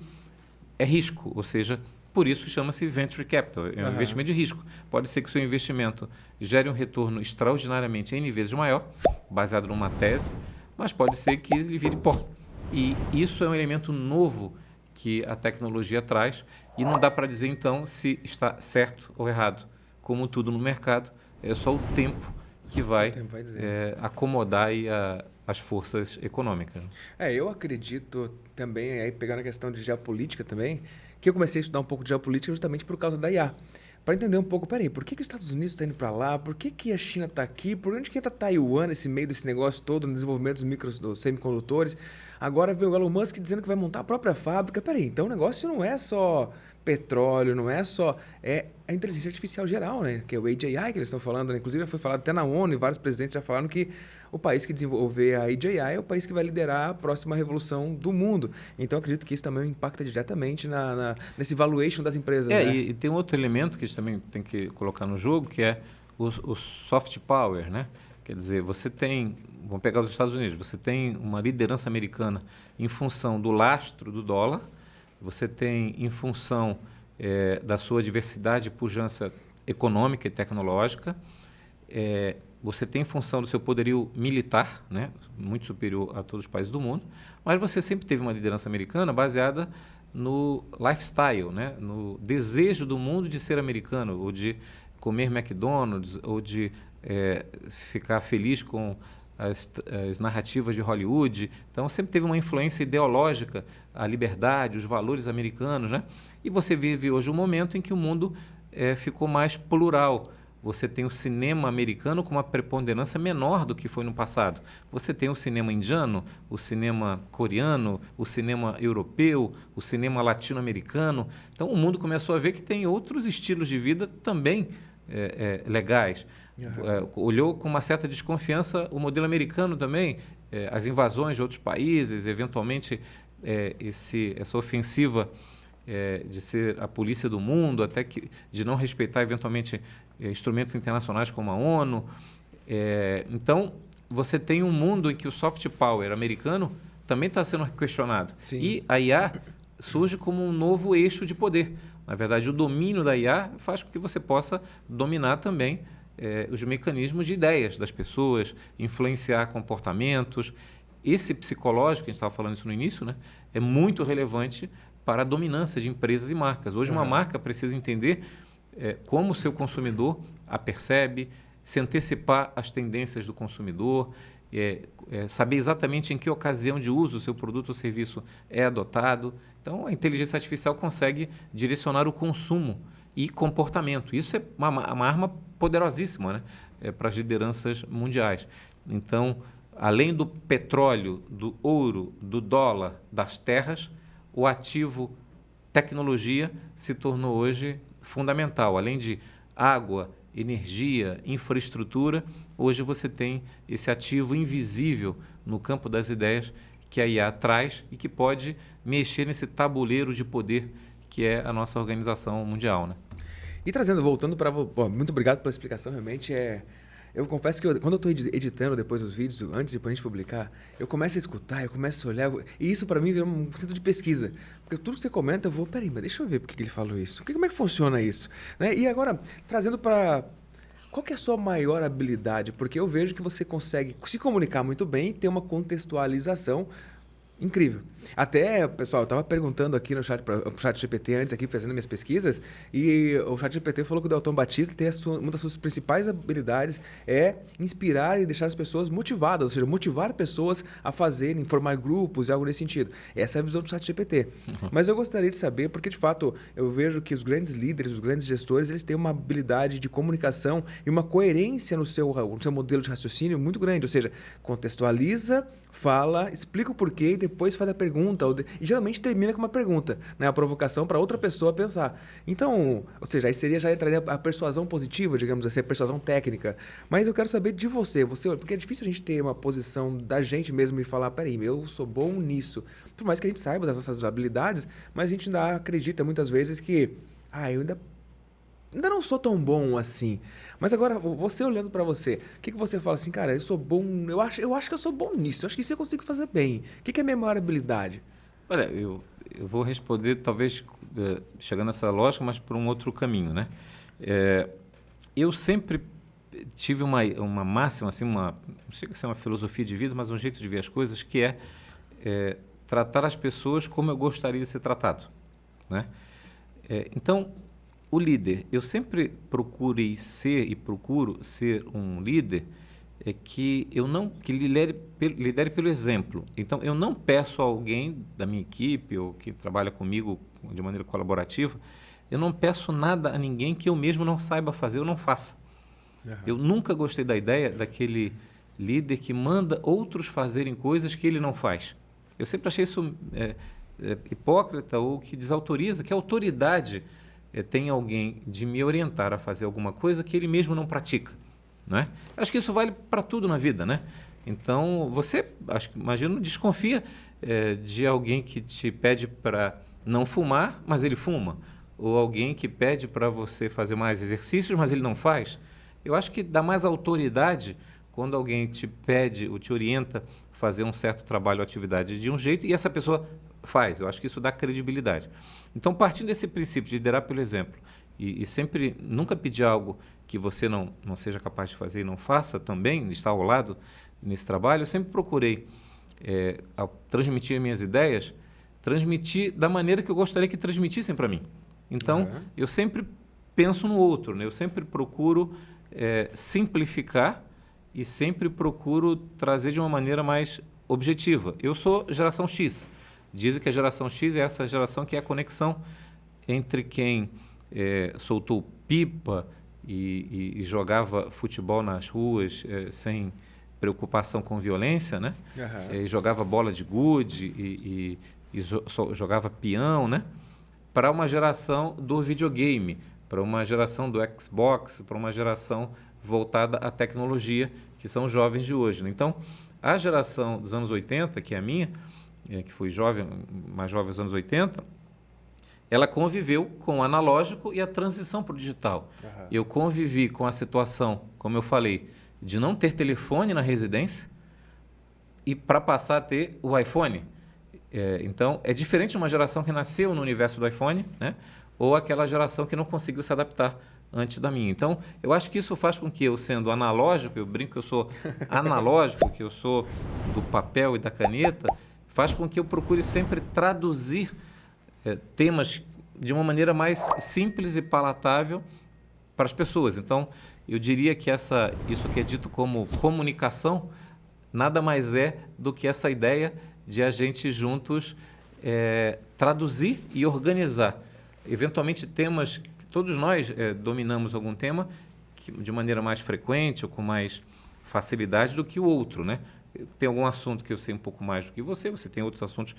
é risco, ou seja, Por isso chama-se Venture Capital, é um investimento de risco. Pode ser que o seu investimento gere um retorno extraordinariamente N vezes maior, baseado numa tese, mas pode ser que ele vire pó. E isso é um elemento novo que a tecnologia traz e não dá para dizer, então, se está certo ou errado. Como tudo no mercado, é só o tempo que vai acomodar aí as forças econômicas. Eu acredito também, aí pegando a questão de geopolítica também, que eu comecei a estudar um pouco de geopolítica justamente por causa da IA. Para entender um pouco, peraí, por que os Estados Unidos está indo para lá? Por que a China está aqui? Por onde que está Taiwan nesse meio desse negócio todo, no desenvolvimento dos semicondutores? Agora vê o Elon Musk dizendo que vai montar a própria fábrica. Peraí, então o negócio não é só petróleo, não é só... É a inteligência artificial geral, né? Que é o AGI que eles estão falando, né? Inclusive foi falado até na ONU e vários presidentes já falaram que o país que desenvolver a AGI é o país que vai liderar a próxima revolução do mundo. Então, acredito que isso também impacta diretamente nesse valuation das empresas. Né? E tem outro elemento que a gente também tem que colocar no jogo, que é o soft power, né? Quer dizer, você tem, vamos pegar os Estados Unidos, você tem uma liderança americana em função do lastro do dólar, você tem em função da sua diversidade e pujança econômica e tecnológica, você tem em função do seu poderio militar, né, muito superior a todos os países do mundo, mas você sempre teve uma liderança americana baseada no lifestyle, né, no desejo do mundo de ser americano, ou de comer McDonald's, ou de ficar feliz com as narrativas de Hollywood. Então, sempre teve uma influência ideológica, a liberdade, os valores americanos. Né? E você vive hoje um momento em que o mundo ficou mais plural. Você tem o cinema americano com uma preponderância menor do que foi no passado. Você tem o cinema indiano, o cinema coreano, o cinema europeu, o cinema latino-americano. Então, o mundo começou a ver que tem outros estilos de vida também legais. Olhou com uma certa desconfiança o modelo americano também, as invasões de outros países, eventualmente essa ofensiva de ser a polícia do mundo, até que de não respeitar eventualmente instrumentos internacionais como a ONU. Então, você tem um mundo em que o soft power americano também está sendo questionado. Sim. E a IA surge como um novo eixo de poder. Na verdade, o domínio da IA faz com que você possa dominar também os mecanismos de ideias das pessoas, influenciar comportamentos. Esse psicológico, a gente estava falando isso no início, né, é muito relevante para a dominância de empresas e marcas. Hoje, uma marca precisa entender como o seu consumidor a percebe, se antecipar às tendências do consumidor, saber exatamente em que ocasião de uso o seu produto ou serviço é adotado. Então, a inteligência artificial consegue direcionar o consumo e comportamento. Isso é uma arma poderosíssima, né? Para as lideranças mundiais. Então, além do petróleo, do ouro, do dólar, das terras, o ativo tecnologia se tornou hoje fundamental. Além de água, energia, infraestrutura, hoje você tem esse ativo invisível no campo das ideias que a IA traz e que pode mexer nesse tabuleiro de poder que é a nossa organização mundial. Né? E voltando para... Muito obrigado pela explicação, realmente Eu confesso que quando eu estou editando depois os vídeos, antes de a gente publicar, eu começo a escutar, eu começo a olhar, e isso para mim vira um centro de pesquisa. Porque tudo que você comenta, eu vou, peraí, mas deixa eu ver por que ele falou isso. Como é que funciona isso? Né? E agora, trazendo para... Qual que é a sua maior habilidade? Porque eu vejo que você consegue se comunicar muito bem e ter uma contextualização incrível. Até, pessoal, eu estava perguntando aqui no chat GPT antes, aqui fazendo minhas pesquisas, e o chat GPT falou que o Delton Batista tem uma das suas principais habilidades é inspirar e deixar as pessoas motivadas, ou seja, motivar pessoas a fazerem, formar grupos e algo nesse sentido. Essa é a visão do chat GPT. Mas eu gostaria de saber, porque de fato eu vejo que os grandes líderes, os grandes gestores, eles têm uma habilidade de comunicação e uma coerência no seu modelo de raciocínio muito grande, ou seja, contextualiza, fala, explica o porquê e depois faz a pergunta. E geralmente termina com uma pergunta, né? A provocação para outra pessoa pensar. Então, ou seja, aí já entraria a persuasão positiva, digamos assim, a persuasão técnica. Mas eu quero saber de você, porque é difícil a gente ter uma posição da gente mesmo e falar, peraí, eu sou bom nisso. Por mais que a gente saiba das nossas habilidades, mas a gente ainda acredita muitas vezes que, eu ainda não sou tão bom assim. Mas agora, você olhando para você, o que você fala assim, cara, eu sou bom, eu acho que eu sou bom nisso, eu acho que isso eu consigo fazer bem. O que é a minha maior habilidade? Olha, eu vou responder, talvez, chegando nessa lógica, mas por um outro caminho, né? Eu sempre tive uma máxima, assim, não chega a ser uma filosofia de vida, mas um jeito de ver as coisas, que é tratar as pessoas como eu gostaria de ser tratado, né? Então, o líder, eu sempre procurei ser e procuro ser um líder que lidere pelo exemplo. Então, eu não peço a alguém da minha equipe ou que trabalha comigo de maneira colaborativa, eu não peço nada a ninguém que eu mesmo não saiba fazer ou não faça. Uhum. Eu nunca gostei da ideia daquele líder que manda outros fazerem coisas que ele não faz. Eu sempre achei isso hipócrita ou que desautoriza, que a autoridade tem alguém de me orientar a fazer alguma coisa que ele mesmo não pratica, não é? Acho que isso vale para tudo na vida, né? Então, você, imagino, desconfia de alguém que te pede para não fumar, mas ele fuma. Ou alguém que pede para você fazer mais exercícios, mas ele não faz. Eu acho que dá mais autoridade quando alguém te pede ou te orienta a fazer um certo trabalho ou atividade de um jeito e essa pessoa faz. Eu acho que isso dá credibilidade. Então, partindo desse princípio de liderar pelo exemplo e sempre nunca pedir algo que você não seja capaz de fazer e não faça também, estar ao lado nesse trabalho, eu sempre procurei, ao transmitir minhas ideias, transmitir da maneira que eu gostaria que transmitissem para mim. Então, eu sempre penso no outro, né? Eu sempre procuro simplificar e sempre procuro trazer de uma maneira mais objetiva. Eu sou geração X. Dizem que a geração X é essa geração que é a conexão entre quem soltou pipa e jogava futebol nas ruas sem preocupação com violência, né? E jogava bola de gude e jogava peão, né? Para uma geração do videogame, para uma geração do Xbox, para uma geração voltada à tecnologia, que são os jovens de hoje, né? Então, a geração dos anos 80, que é a minha, que fui mais jovem nos anos 80, ela conviveu com o analógico e a transição para o digital. Eu convivi com a situação, como eu falei, de não ter telefone na residência e para passar a ter o iPhone. Então, é diferente de uma geração que nasceu no universo do iPhone, né? Ou aquela geração que não conseguiu se adaptar antes da minha. Então, eu acho que isso faz com que eu, sendo analógico, eu brinco que eu sou analógico, que eu sou do papel e da caneta, faz com que eu procure sempre traduzir temas de uma maneira mais simples e palatável para as pessoas. Então, eu diria que isso que é dito como comunicação nada mais é do que essa ideia de a gente juntos traduzir e organizar. Eventualmente, temas que todos nós dominamos algum tema de maneira mais frequente ou com mais facilidade do que o outro, né? Tem algum assunto que eu sei um pouco mais do que você tem outros assuntos.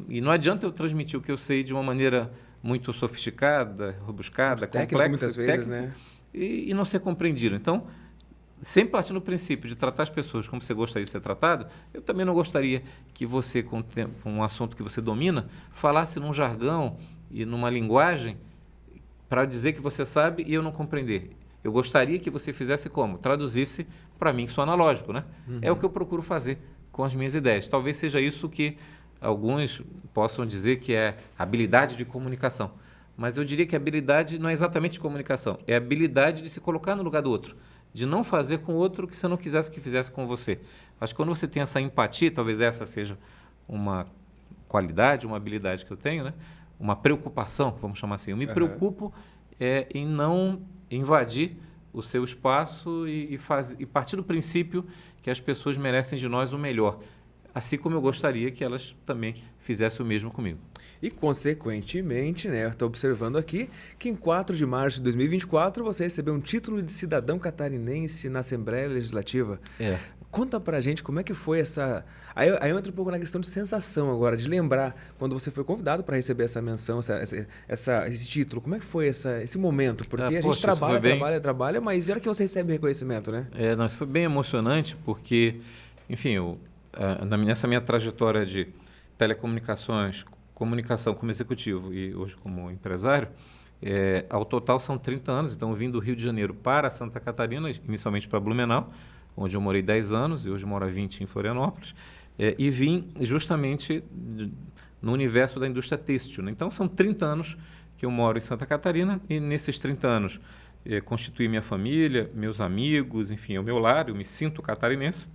E não adianta eu transmitir o que eu sei de uma maneira muito sofisticada, rebuscada, complexa, muitas vezes, né? E não ser compreendido. Então, sempre partindo do princípio de tratar as pessoas como você gostaria de ser tratado, eu também não gostaria que você, com um assunto que você domina, falasse num jargão e numa linguagem para dizer que você sabe e eu não compreender. Eu gostaria que você fizesse como? Traduzisse para mim, que sou analógico, né? É o que eu procuro fazer com as minhas ideias. Talvez seja isso que alguns possam dizer que é habilidade de comunicação. Mas eu diria que a habilidade não é exatamente comunicação, é a habilidade de se colocar no lugar do outro, de não fazer com o outro o que você não quisesse que fizesse com você. Acho que quando você tem essa empatia, talvez essa seja uma qualidade, uma habilidade que eu tenho, né? Uma preocupação, vamos chamar assim. Eu me preocupo em não invadir o seu espaço e partir do princípio que as pessoas merecem de nós o melhor, assim como eu gostaria que elas também fizessem o mesmo comigo. E, consequentemente, né, eu estou observando aqui que em 4 de março de 2024 você recebeu um título de cidadão catarinense na Assembleia Legislativa. Conta pra gente como é que foi essa... Aí eu entro um pouco na questão de sensação agora, de lembrar quando você foi convidado para receber essa menção, esse título. Como é que foi esse momento? Porque a gente trabalha, mas e a hora que você recebe reconhecimento, né? Não, foi bem emocionante porque, enfim, nessa minha trajetória de telecomunicações, comunicação como executivo e hoje como empresário, ao total são 30 anos. Então, eu vim do Rio de Janeiro para Santa Catarina, inicialmente para Blumenau, onde eu morei 10 anos, e hoje moro há 20 em Florianópolis, e vim justamente no universo da indústria têxtil, né? Então, são 30 anos que eu moro em Santa Catarina e nesses 30 anos constituí minha família, meus amigos, enfim, é o meu lar, eu me sinto catarinense.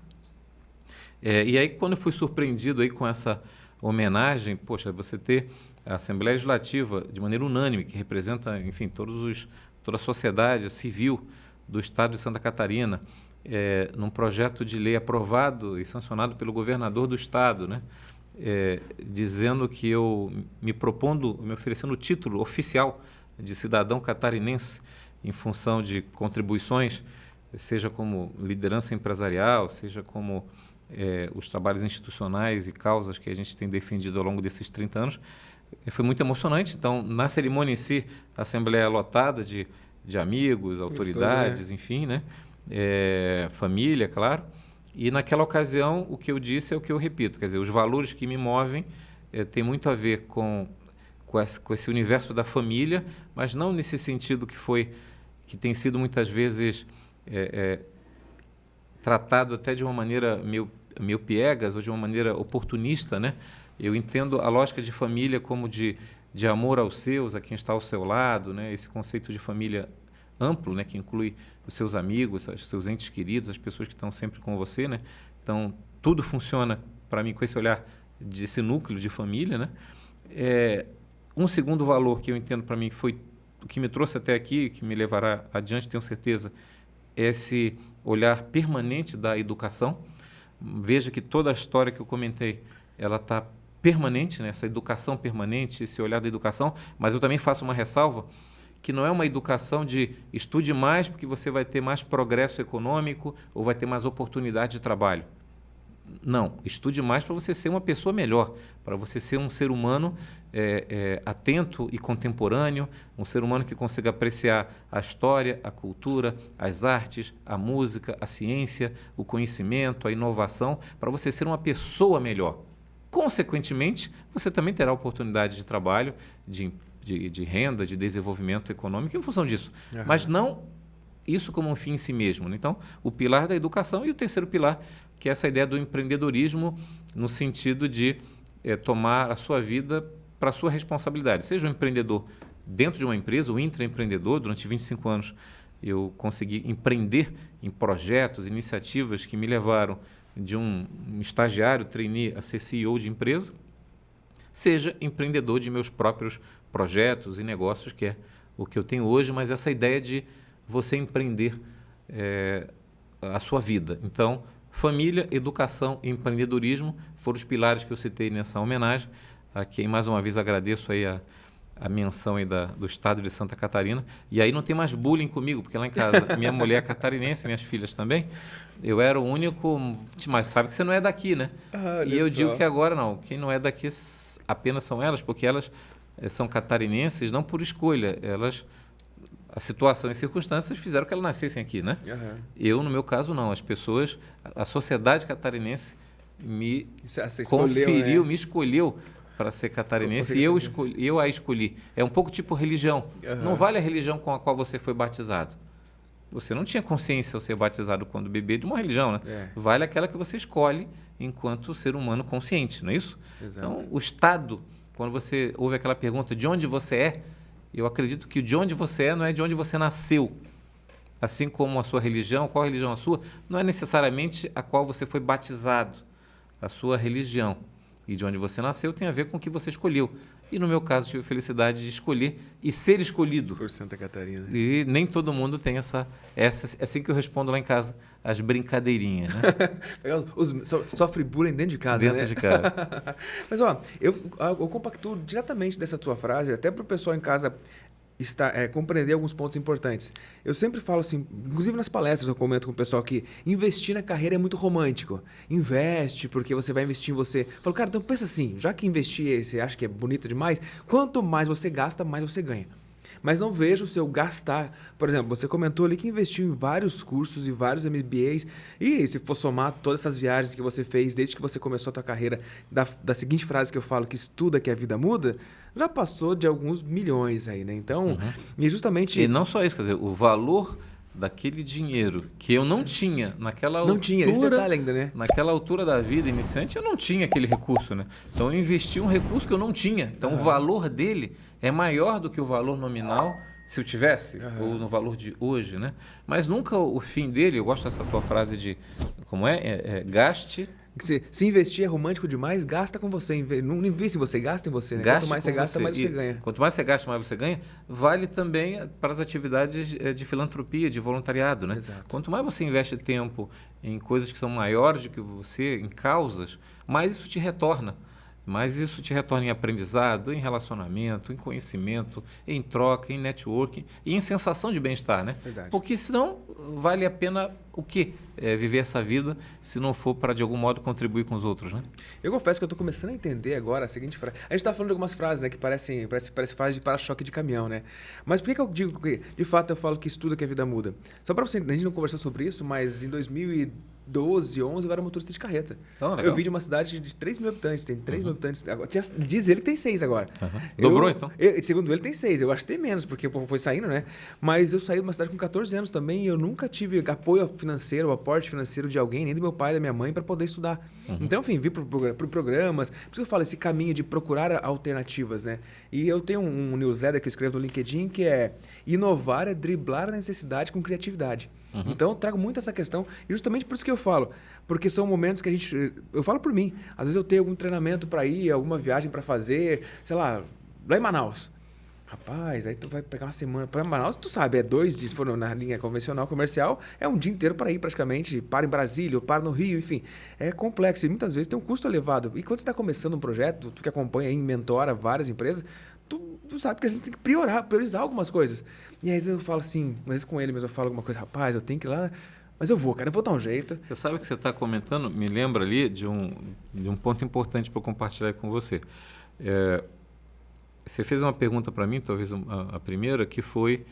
E aí, quando eu fui surpreendido aí com essa homenagem, poxa, você ter a Assembleia Legislativa de maneira unânime, que representa, enfim, toda a sociedade civil do Estado de Santa Catarina, num projeto de lei aprovado e sancionado pelo governador do Estado, né? Dizendo que eu me oferecendo o título oficial de cidadão catarinense em função de contribuições, seja como liderança empresarial, seja como os trabalhos institucionais e causas que a gente tem defendido ao longo desses 30 anos, foi muito emocionante. Então, na cerimônia em si, a Assembleia lotada de amigos, autoridades, enfim, né? Família, claro. E naquela ocasião, o que eu disse é o que eu repito, quer dizer, os valores que me movem têm muito a ver com esse universo da família, mas não nesse sentido que tem sido muitas vezes tratado até de uma maneira meio piegas ou de uma maneira oportunista, né? Eu entendo a lógica de família como de amor aos seus, a quem está ao seu lado, né? Esse conceito de família amplo, né? Que inclui os seus amigos, os seus entes queridos, as pessoas que estão sempre com você, né? Então, tudo funciona para mim com esse olhar desse núcleo de família, né? Um segundo valor que eu entendo para mim que foi o que me trouxe até aqui, que me levará adiante, tenho certeza, é esse olhar permanente da educação. Veja que toda a história que eu comentei, ela está permanente, né? Essa educação permanente, esse olhar da educação, mas eu também faço uma ressalva que não é uma educação de estude mais porque você vai ter mais progresso econômico ou vai ter mais oportunidade de trabalho. Não, estude mais para você ser uma pessoa melhor, para você ser um ser humano atento e contemporâneo, um ser humano que consiga apreciar a história, a cultura, as artes, a música, a ciência, o conhecimento, a inovação, para você ser uma pessoa melhor. Consequentemente, você também terá oportunidade de trabalho, de renda, de desenvolvimento econômico em função disso. Uhum. Mas não isso como um fim em si mesmo, né? Então, o pilar da educação e o terceiro pilar, que é essa ideia do empreendedorismo no sentido de tomar a sua vida para a sua responsabilidade. Seja um empreendedor dentro de uma empresa, o intraempreendedor. Durante 25 anos eu consegui empreender em projetos, iniciativas que me levaram de um estagiário, trainee, a ser CEO de empresa. Seja empreendedor de meus próprios projetos e negócios, que é o que eu tenho hoje, mas essa ideia de você empreender a sua vida. Então, família, educação e empreendedorismo foram os pilares que eu citei nessa homenagem, a quem mais uma vez agradeço aí a menção aí do estado de Santa Catarina. E aí não tem mais bullying comigo, porque lá em casa minha mulher é catarinense, minhas filhas também. Eu era o único, mas sabe que você não é daqui, né? E eu digo que agora não, quem não é daqui apenas são elas, porque elas são catarinenses não por escolha, a situação e circunstâncias fizeram que elas nascessem aqui, né? Uhum. Eu, no meu caso, não. As pessoas, a sociedade catarinense me conferiu, né? Me escolheu para ser catarinense e eu a escolhi. É um pouco tipo religião. Uhum. Não vale a religião com a qual você foi batizado. Você não tinha consciência ao ser batizado quando bebê de uma religião, né? Vale aquela que você escolhe enquanto ser humano consciente, não é isso? Exato. Então, o Estado, quando você ouve aquela pergunta de onde você é, eu acredito que de onde você é não é de onde você nasceu. Assim como a sua religião, qual religião é a sua, não é necessariamente a qual você foi batizado. A sua religião e de onde você nasceu tem a ver com o que você escolheu. E no meu caso, tive a felicidade de escolher e ser escolhido. Por Santa Catarina. E nem todo mundo tem essa assim que eu respondo lá em casa, as brincadeirinhas, né? Sofre bullying dentro de casa, dentro né? de casa. Mas, eu compactuo diretamente dessa tua frase, até para o pessoal em casa compreender alguns pontos importantes. Eu sempre falo assim, inclusive nas palestras eu comento com o pessoal que investir na carreira é muito romântico. Investe porque você vai investir em você. Eu falo, cara, então pensa assim, já que investir você acha que é bonito demais, quanto mais você gasta, mais você ganha. Mas não vejo o seu gastar. Por exemplo, você comentou ali que investiu em vários cursos e vários MBAs. E se for somar todas essas viagens que você fez desde que você começou a tua carreira, da seguinte frase que eu falo, que estuda que a vida muda, já passou de alguns milhões aí, né? Então, e justamente... E não só isso, quer dizer, o valor daquele dinheiro que eu não tinha naquela Não tinha esse detalhe ainda, né? naquela altura da vida iniciante, eu não tinha aquele recurso, né? Então eu investi um recurso que eu não tinha. Então o valor dele é maior do que o valor nominal se eu tivesse, ou no valor de hoje, né? Mas nunca o fim dele, eu gosto dessa tua frase de, como gaste... Se investir é romântico demais, gasta com você. Não invista em você, gasta em você. Né? Quanto mais você gasta, mais você ganha. Quanto mais você gasta, mais você ganha. Vale também para as atividades de filantropia, de voluntariado. Né? Exato. Quanto mais você investe tempo em coisas que são maiores do que você, em causas, mais isso te retorna. Mas isso te retorna em aprendizado, em relacionamento, em conhecimento, em troca, em networking e em sensação de bem-estar, né? Verdade. Porque senão vale a pena o quê? Viver essa vida se não for para, de algum modo, contribuir com os outros, né? Eu confesso que eu estou começando a entender agora a seguinte frase. A gente está falando de algumas frases, né, que parece frase de para-choque de caminhão, né? Mas por que eu digo que, de fato, eu falo que estuda que a vida muda? Só para você, a gente não conversou sobre isso, mas em 2012, 11, eu era motorista de carreta. Eu vim de uma cidade de 3 mil habitantes, tem 3 mil habitantes. Diz ele que tem 6 agora. Dobrou, então? Segundo ele, tem 6. Eu acho que tem menos, porque foi saindo, né? Mas eu saí de uma cidade com 14 anos também e eu nunca tive apoio financeiro, aporte financeiro de alguém, nem do meu pai, da minha mãe, para poder estudar. Então, enfim, vi por programas. Por isso que eu falo, esse caminho de procurar alternativas, né? E eu tenho um newsletter que eu escrevo no LinkedIn que é inovar é driblar a necessidade com criatividade. Então, eu trago muito essa questão e justamente por isso que eu falo. Porque são momentos que a gente... Eu falo por mim. Às vezes eu tenho algum treinamento para ir, alguma viagem para fazer, sei lá em Manaus. Rapaz, aí tu vai pegar uma semana para Manaus, tu sabe, é 2 dias, se for na linha convencional, comercial, é um dia inteiro para ir praticamente, para em Brasília, ou para no Rio, enfim. É complexo e muitas vezes tem um custo elevado. E quando você está começando um projeto, tu que acompanha e mentora várias empresas, tu sabe que a gente tem que priorizar algumas coisas. E aí eu falo assim, às vezes com ele mesmo eu falo alguma coisa, rapaz, eu tenho que ir lá, mas eu vou dar um jeito. Você sabe que você está comentando, me lembra ali de um ponto importante para compartilhar com você. Você fez uma pergunta para mim, talvez a primeira, que foi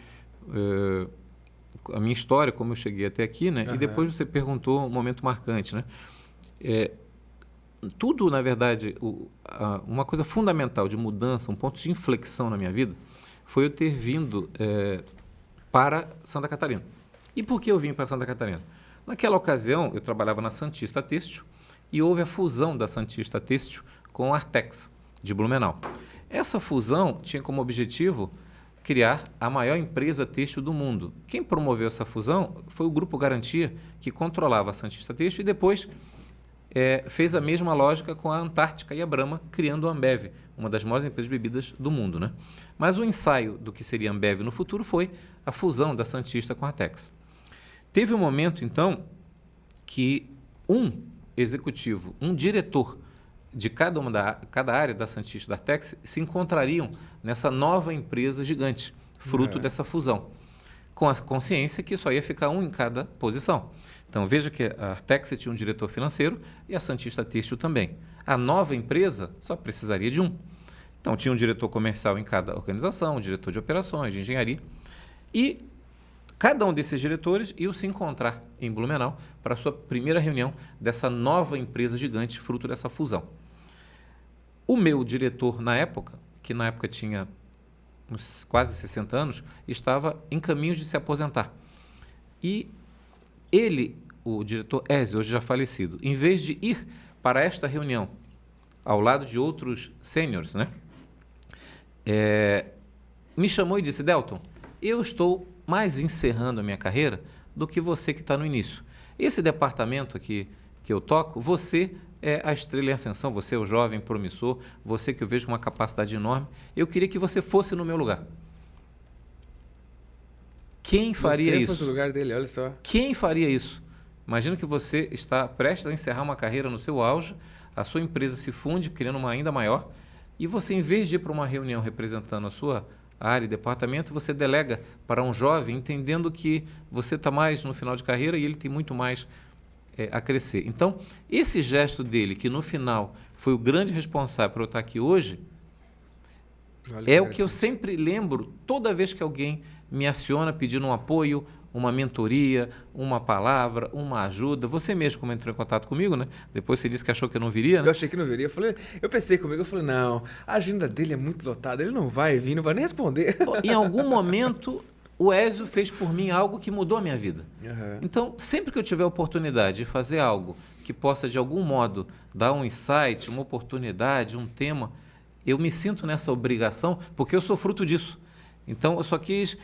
a minha história, como eu cheguei até aqui, né? E depois você perguntou um momento marcante, né? Tudo, na verdade, uma coisa fundamental de mudança, um ponto de inflexão na minha vida, foi eu ter vindo para Santa Catarina. E por que eu vim para Santa Catarina? Naquela ocasião, eu trabalhava na Santista Têxtil e houve a fusão da Santista Têxtil com a Artex, de Blumenau. Essa fusão tinha como objetivo criar a maior empresa têxtil do mundo. Quem promoveu essa fusão foi o Grupo Garantia, que controlava a Santista Têxtil e depois fez a mesma lógica com a Antártica e a Brahma, criando a Ambev, uma das maiores empresas de bebidas do mundo, né? Mas o ensaio do que seria a Ambev no futuro foi a fusão da Santista com a Artex. Teve um momento, então, que um executivo, um diretor de cada área da Santista e da Artex se encontrariam nessa nova empresa gigante, fruto dessa fusão, com a consciência que só ia ficar um em cada posição. Então, veja que a Artex tinha um diretor financeiro e a Santista Têxtil também. A nova empresa só precisaria de um. Então, tinha um diretor comercial em cada organização, um diretor de operações, de engenharia, e cada um desses diretores ia se encontrar em Blumenau para a sua primeira reunião dessa nova empresa gigante, fruto dessa fusão. O meu diretor na época, que na época tinha uns quase 60 anos, estava em caminho de se aposentar. E ele, o diretor Ezio, hoje já falecido, em vez de ir para esta reunião ao lado de outros sêniores, né, me chamou e disse: Delton, eu estou mais encerrando a minha carreira do que você que está no início. Esse departamento aqui que eu toco, você é a estrela em ascensão, você é o jovem promissor, você que eu vejo com uma capacidade enorme. Eu queria que você fosse no meu lugar. Quem faria isso? Você fosse no lugar dele, olha só. Quem faria isso? Imagina que você está prestes a encerrar uma carreira no seu auge, a sua empresa se funde, criando uma ainda maior, e você, em vez de ir para uma reunião representando a sua área e departamento, você delega para um jovem, entendendo que você está mais no final de carreira e ele tem muito mais a crescer. Então, esse gesto dele, que no final foi o grande responsável por eu estar aqui hoje, é o que eu sempre lembro toda vez que alguém me aciona pedindo um apoio, uma mentoria, uma palavra, uma ajuda. Você mesmo, como entrou em contato comigo, né? Depois você disse que achou que eu não viria, né? Eu achei que não viria. Eu pensei comigo, eu falei, não, a agenda dele é muito lotada, ele não vai vir, não vai nem responder. Em algum momento, o Ézio fez por mim algo que mudou a minha vida. Uhum. Então, sempre que eu tiver a oportunidade de fazer algo que possa, de algum modo, dar um insight, uma oportunidade, um tema, eu me sinto nessa obrigação, porque eu sou fruto disso. Então, eu só quis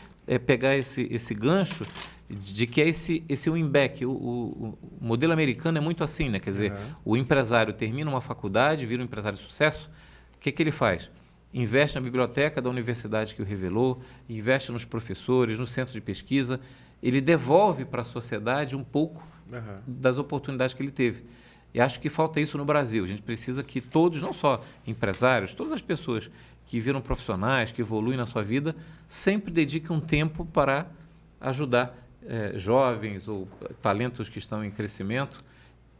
pegar esse gancho de que é esse win-back. O modelo americano é muito assim, né? Quer dizer, o empresário termina uma faculdade, vira um empresário de sucesso, o que ele faz? Investe na biblioteca da universidade que o revelou, investe nos professores, no centro de pesquisa, ele devolve para a sociedade um pouco das oportunidades que ele teve. E acho que falta isso no Brasil. A gente precisa que todos, não só empresários, todas as pessoas que viram profissionais, que evoluem na sua vida, sempre dediquem um tempo para ajudar jovens ou talentos que estão em crescimento,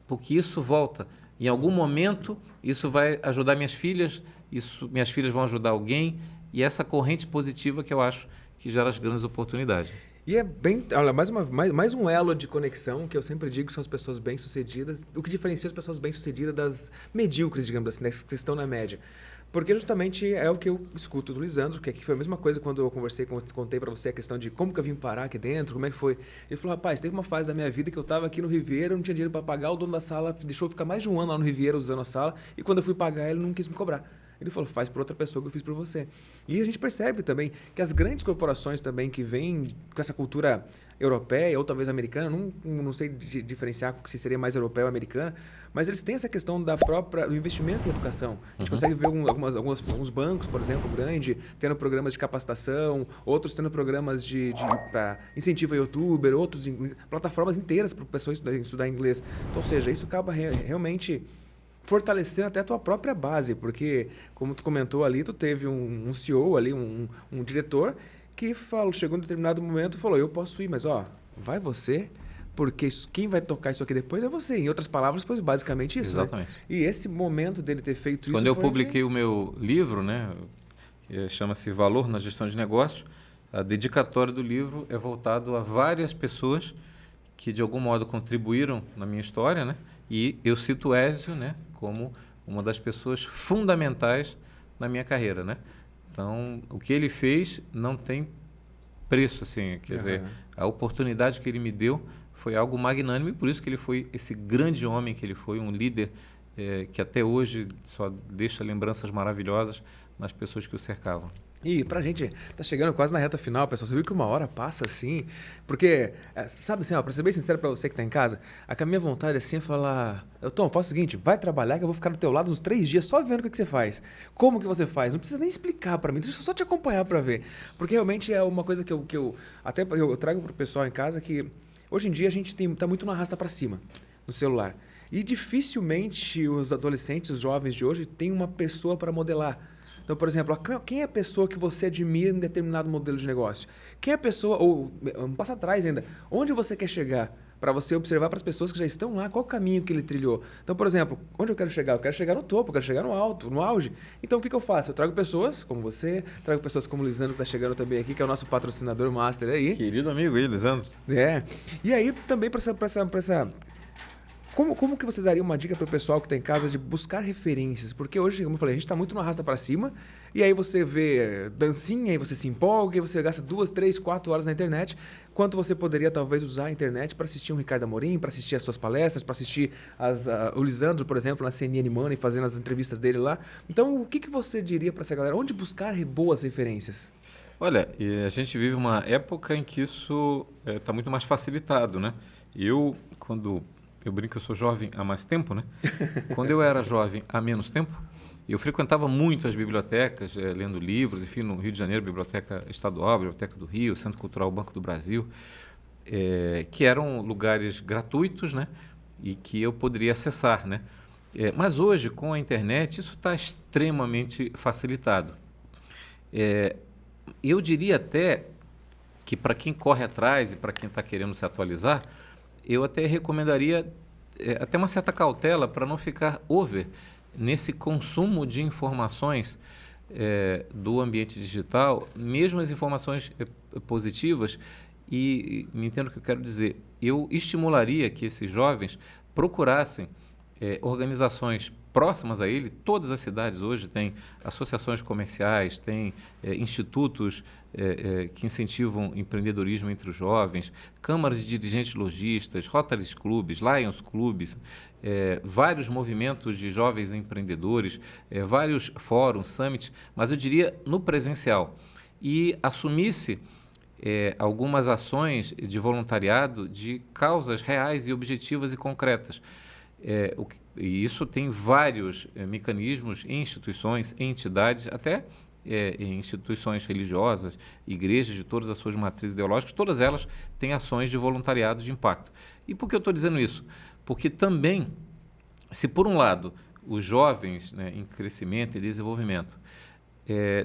porque isso volta. Em algum momento, isso vai ajudar minhas filhas, minhas filhas vão ajudar alguém, e essa corrente positiva que eu acho que gera as grandes oportunidades. E é bem, olha, mais um elo de conexão que eu sempre digo são as pessoas bem-sucedidas, o que diferencia as pessoas bem-sucedidas das medíocres, digamos assim, né, que estão na média. Porque justamente é o que eu escuto do Lisandro, que foi a mesma coisa quando eu contei para você a questão de como que eu vim parar aqui dentro, como é que foi. Ele falou, rapaz, teve uma fase da minha vida que eu estava aqui no Riviera, não tinha dinheiro para pagar, o dono da sala deixou eu ficar mais de um ano lá no Riviera usando a sala, e quando eu fui pagar ele não quis me cobrar. Ele falou, faz por outra pessoa que eu fiz por você. E a gente percebe também que as grandes corporações também que vêm com essa cultura europeia ou talvez americana, não sei diferenciar se seria mais europeia ou americana, mas eles têm essa questão do investimento em educação. A gente consegue ver alguns bancos, por exemplo, grande, tendo programas de capacitação, outros tendo programas para incentivo a youtuber, outros plataformas inteiras para pessoas estudar inglês. Então, ou seja, isso acaba realmente fortalecendo até a tua própria base, porque, como tu comentou ali, tu teve um CEO ali, um diretor, que chegou em determinado momento e falou, eu posso ir, mas vai você, porque quem vai tocar isso aqui depois é você. Em outras palavras, pois basicamente isso. Exatamente. Né? E esse momento dele ter feito isso... Quando eu publiquei o meu livro, né, chama-se Valor na Gestão de Negócios, a dedicatória do livro é voltado a várias pessoas que, de algum modo, contribuíram na minha história, né? E eu cito o Ézio, né, como uma das pessoas fundamentais na minha carreira, né? Então, o que ele fez não tem preço, assim, quer dizer, a oportunidade que ele me deu foi algo magnânimo e por isso que ele foi esse grande homem que ele foi, um líder que até hoje só deixa lembranças maravilhosas nas pessoas que o cercavam. E pra gente, tá chegando quase na reta final, pessoal. Você viu que uma hora passa assim? Porque, sabe assim, pra ser bem sincero pra você que tá em casa, a minha vontade assim é falar, Tom, faz o seguinte, vai trabalhar que eu vou ficar do teu lado uns 3 dias só vendo o que você faz. Como que você faz? Não precisa nem explicar pra mim, deixa eu só te acompanhar pra ver. Porque realmente é uma coisa que eu trago pro pessoal em casa que hoje em dia a gente tá muito na arrasta pra cima no celular. E dificilmente os adolescentes, os jovens de hoje, têm uma pessoa para modelar. Então, por exemplo, quem é a pessoa que você admira em determinado modelo de negócio? Quem é a pessoa, ou um passo atrás ainda, onde você quer chegar? Para você observar para as pessoas que já estão lá, qual o caminho que ele trilhou. Então, por exemplo, onde eu quero chegar? Eu quero chegar no topo, eu quero chegar no alto, no auge. Então, o que eu faço? Eu trago pessoas como você, trago pessoas como o Lisandro, que está chegando também aqui, que é o nosso patrocinador master aí. Querido amigo aí, Lisandro. E aí, também para essa Como que você daria uma dica para o pessoal que está em casa de buscar referências? Porque hoje, como eu falei, a gente está muito no arrasta para cima, e aí você vê dancinha, aí você se empolga, e você gasta 2, 3, 4 horas na internet, quanto você poderia talvez usar a internet para assistir um Ricardo Amorim, para assistir as suas palestras, para assistir o Lisandro, por exemplo, na CNN Money, fazendo as entrevistas dele lá. Então, o que você diria para essa galera? Onde buscar boas referências? Olha, a gente vive uma época em que isso está muito mais facilitado, né? Eu brinco que eu sou jovem há mais tempo, né? Quando eu era jovem há menos tempo, eu frequentava muito as bibliotecas, lendo livros, enfim, no Rio de Janeiro, Biblioteca Estadual, Biblioteca do Rio, Centro Cultural Banco do Brasil, que eram lugares gratuitos, né? E que eu poderia acessar, né? Mas hoje, com a internet, isso está extremamente facilitado. Eu diria até que para quem corre atrás e para quem está querendo se atualizar, eu até recomendaria até uma certa cautela para não ficar over nesse consumo de informações do ambiente digital, mesmo as informações positivas, e me entendo o que eu quero dizer. Eu estimularia que esses jovens procurassem organizações próximas a ele. Todas as cidades hoje têm associações comerciais, têm institutos que incentivam empreendedorismo entre os jovens, câmaras de dirigentes lojistas, Rotary Clubs, Lions Clubs, vários movimentos de jovens empreendedores, vários fóruns, summits, mas eu diria no presencial. E assumisse algumas ações de voluntariado de causas reais e objetivas e concretas. E isso tem vários mecanismos em instituições, em entidades, até em instituições religiosas, igrejas de todas as suas matrizes ideológicas, todas elas têm ações de voluntariado de impacto. E por que eu estou dizendo isso? Porque também, se por um lado os jovens, né, em crescimento e desenvolvimento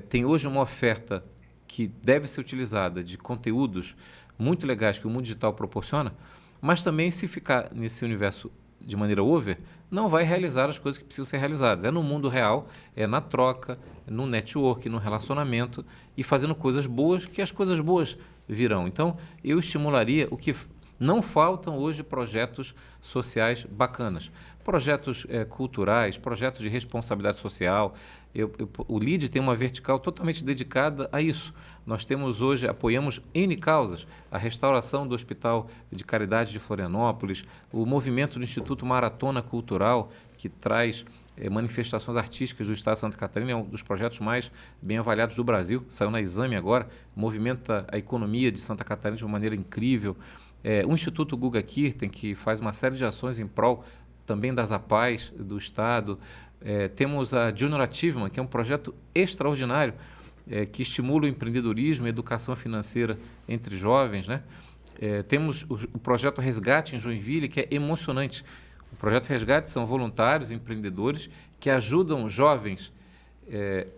têm hoje uma oferta que deve ser utilizada de conteúdos muito legais que o mundo digital proporciona, mas também se ficar nesse universo de maneira over, não vai realizar as coisas que precisam ser realizadas. É no mundo real, é na troca, no network, no relacionamento e fazendo coisas boas, que as coisas boas virão. Então, eu estimularia o que não faltam hoje projetos sociais bacanas. Projetos culturais, projetos de responsabilidade social. O LEAD tem uma vertical totalmente dedicada a isso. Nós temos hoje, apoiamos N causas, a restauração do Hospital de Caridade de Florianópolis, o movimento do Instituto Maratona Cultural, que traz manifestações artísticas do Estado de Santa Catarina, é um dos projetos mais bem avaliados do Brasil, saiu na Exame agora, movimenta a economia de Santa Catarina de uma maneira incrível. O Instituto Guga Kirten, que faz uma série de ações em prol também das APAES do Estado. Temos a Junior Achievement, que é um projeto extraordinário, que estimula o empreendedorismo e educação financeira entre jovens, né? Temos o projeto Resgate em Joinville, que é emocionante. O projeto Resgate são voluntários, empreendedores, que ajudam jovens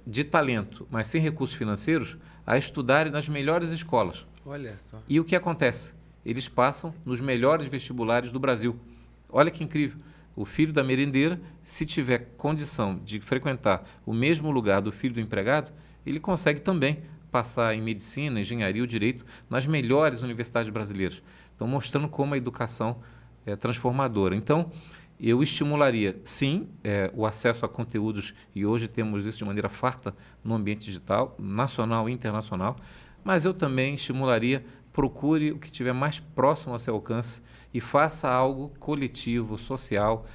de talento, mas sem recursos financeiros, a estudarem nas melhores escolas. Olha só. E o que acontece? Eles passam nos melhores vestibulares do Brasil. Olha que incrível. O filho da merendeira, se tiver condição de frequentar o mesmo lugar do filho do empregado, ele consegue também passar em medicina, engenharia ou direito nas melhores universidades brasileiras. Então, mostrando como a educação é transformadora. Então, eu estimularia, sim, o acesso a conteúdos, e hoje temos isso de maneira farta no ambiente digital, nacional e internacional, mas eu também estimularia, procure o que estiver mais próximo ao seu alcance e faça algo coletivo, social,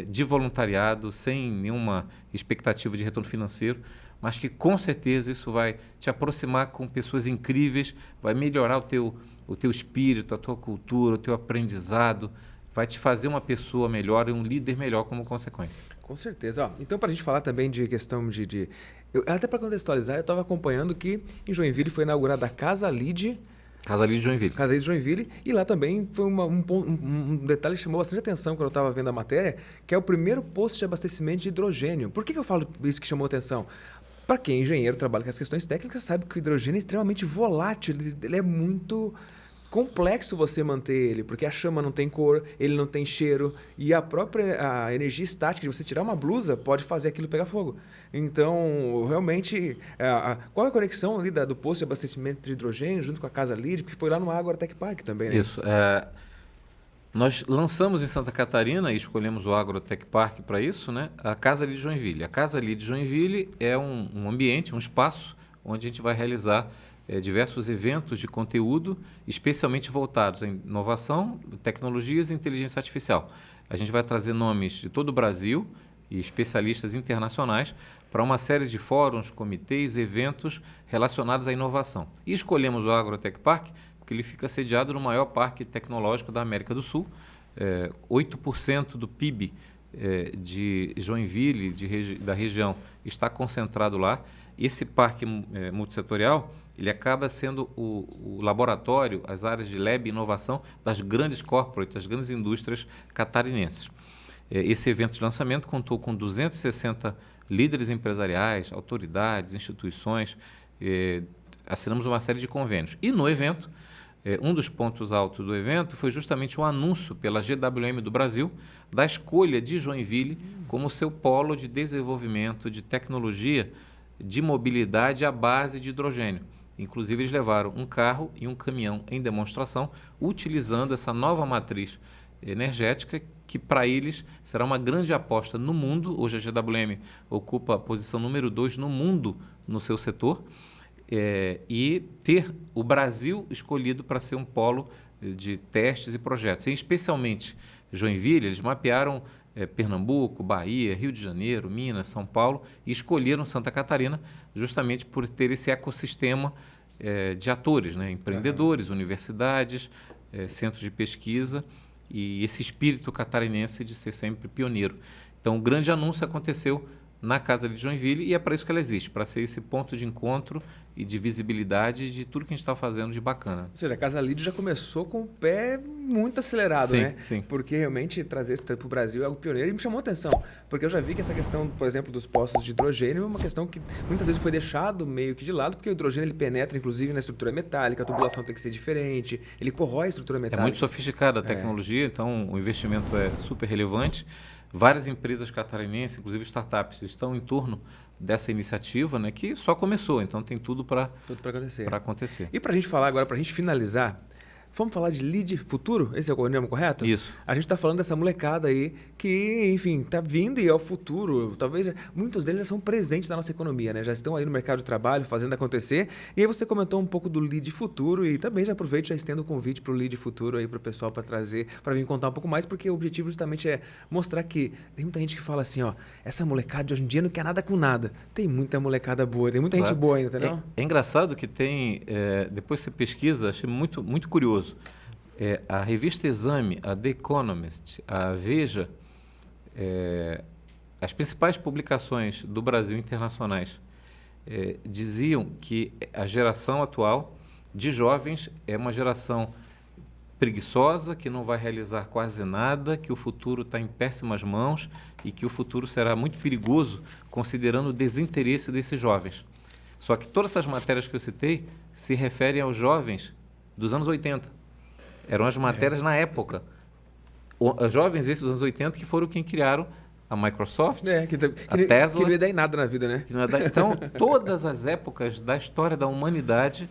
de voluntariado, sem nenhuma expectativa de retorno financeiro, mas que com certeza isso vai te aproximar com pessoas incríveis, vai melhorar o teu espírito, a tua cultura, o teu aprendizado, vai te fazer uma pessoa melhor e um líder melhor como consequência. Com certeza. Então, para a gente falar também de questão até para contextualizar, eu estava acompanhando que em Joinville foi inaugurada a Casa LEAD. Casa LEAD Joinville. Casa LEAD Joinville. E lá também foi um detalhe que chamou bastante atenção quando eu estava vendo a matéria, que é o primeiro posto de abastecimento de hidrogênio. Por que eu falo isso que chamou atenção? Para quem é engenheiro, trabalha com as questões técnicas, sabe que o hidrogênio é extremamente volátil, ele é muito complexo você manter ele, porque a chama não tem cor, ele não tem cheiro, e a energia estática de você tirar uma blusa pode fazer aquilo pegar fogo. Então, realmente, qual é a conexão ali do posto de abastecimento de hidrogênio junto com a Casa LEAD, porque foi lá no Agrotech Park também, né? Isso. Nós lançamos em Santa Catarina e escolhemos o Agrotech Park para isso, né? A Casa LEAD Joinville. A Casa LEAD Joinville é um ambiente, um espaço onde a gente vai realizar diversos eventos de conteúdo, especialmente voltados em inovação, tecnologias e inteligência artificial. A gente vai trazer nomes de todo o Brasil e especialistas internacionais para uma série de fóruns, comitês, eventos relacionados à inovação. E escolhemos o Agrotech Park porque ele fica sediado no maior parque tecnológico da América do Sul. 8% do PIB de Joinville, da região, está concentrado lá. Esse parque multissetorial, ele acaba sendo o laboratório, as áreas de lab e inovação das grandes corporates, das grandes indústrias catarinenses. Esse evento de lançamento contou com 260 líderes empresariais, autoridades, instituições, assinamos uma série de convênios. E no evento, um dos pontos altos do evento foi justamente o anúncio pela GWM do Brasil da escolha de Joinville como seu polo de desenvolvimento de tecnologia de mobilidade à base de hidrogênio. Inclusive, eles levaram um carro e um caminhão em demonstração, utilizando essa nova matriz energética que para eles será uma grande aposta no mundo. Hoje a GWM ocupa a posição número 2 no mundo no seu setor, e ter o Brasil escolhido para ser um polo de testes e projetos. E especialmente Joinville, eles mapearam Pernambuco, Bahia, Rio de Janeiro, Minas, São Paulo e escolheram Santa Catarina justamente por ter esse ecossistema de atores, né? Empreendedores, universidades, centros de pesquisa e esse espírito catarinense de ser sempre pioneiro. Então, o grande anúncio aconteceu na Casa de Joinville e é para isso que ela existe, para ser esse ponto de encontro e de visibilidade de tudo que a gente está fazendo de bacana. Ou seja, a Casa Lide já começou com o pé muito acelerado, sim, né? Sim. Porque realmente trazer esse para o Brasil é algo pioneiro e me chamou a atenção. Porque eu já vi que essa questão, por exemplo, dos postos de hidrogênio é uma questão que muitas vezes foi deixado meio que de lado, porque o hidrogênio ele penetra inclusive na estrutura metálica, a tubulação tem que ser diferente, ele corrói a estrutura metálica. É muito sofisticada a tecnologia, então o investimento é super relevante. Várias empresas catarinenses, inclusive startups, estão em torno dessa iniciativa, né, que só começou, então tem tudo para acontecer. E para a gente falar agora, para a gente finalizar, vamos falar de Lead Futuro? Esse é o nome correto? Isso. A gente está falando dessa molecada aí que, enfim, está vindo e é o futuro. Talvez muitos deles já são presentes na nossa economia, né? Já estão aí no mercado de trabalho, fazendo acontecer. E aí você comentou um pouco do Lead Futuro e também já aproveito e já estendo o convite para o Lead Futuro aí para o pessoal para trazer, para vir contar um pouco mais, porque o objetivo justamente é mostrar que tem muita gente que fala assim, ó, essa molecada de hoje em dia não quer nada com nada. Tem muita molecada boa, tem muita gente boa ainda, entendeu? É engraçado que tem, depois você pesquisa, achei muito, muito curioso. A revista Exame, a The Economist, a Veja, as principais publicações do Brasil internacionais diziam que a geração atual de jovens é uma geração preguiçosa, que não vai realizar quase nada, que o futuro está em péssimas mãos e que o futuro será muito perigoso considerando o desinteresse desses jovens. Só que todas essas matérias que eu citei se referem aos jovens dos anos 80. Eram as matérias na época. Os jovens esses dos anos 80 que foram quem criaram a Microsoft, a Tesla. Que não ia dar em nada na vida, né? Então, todas as épocas da história da humanidade,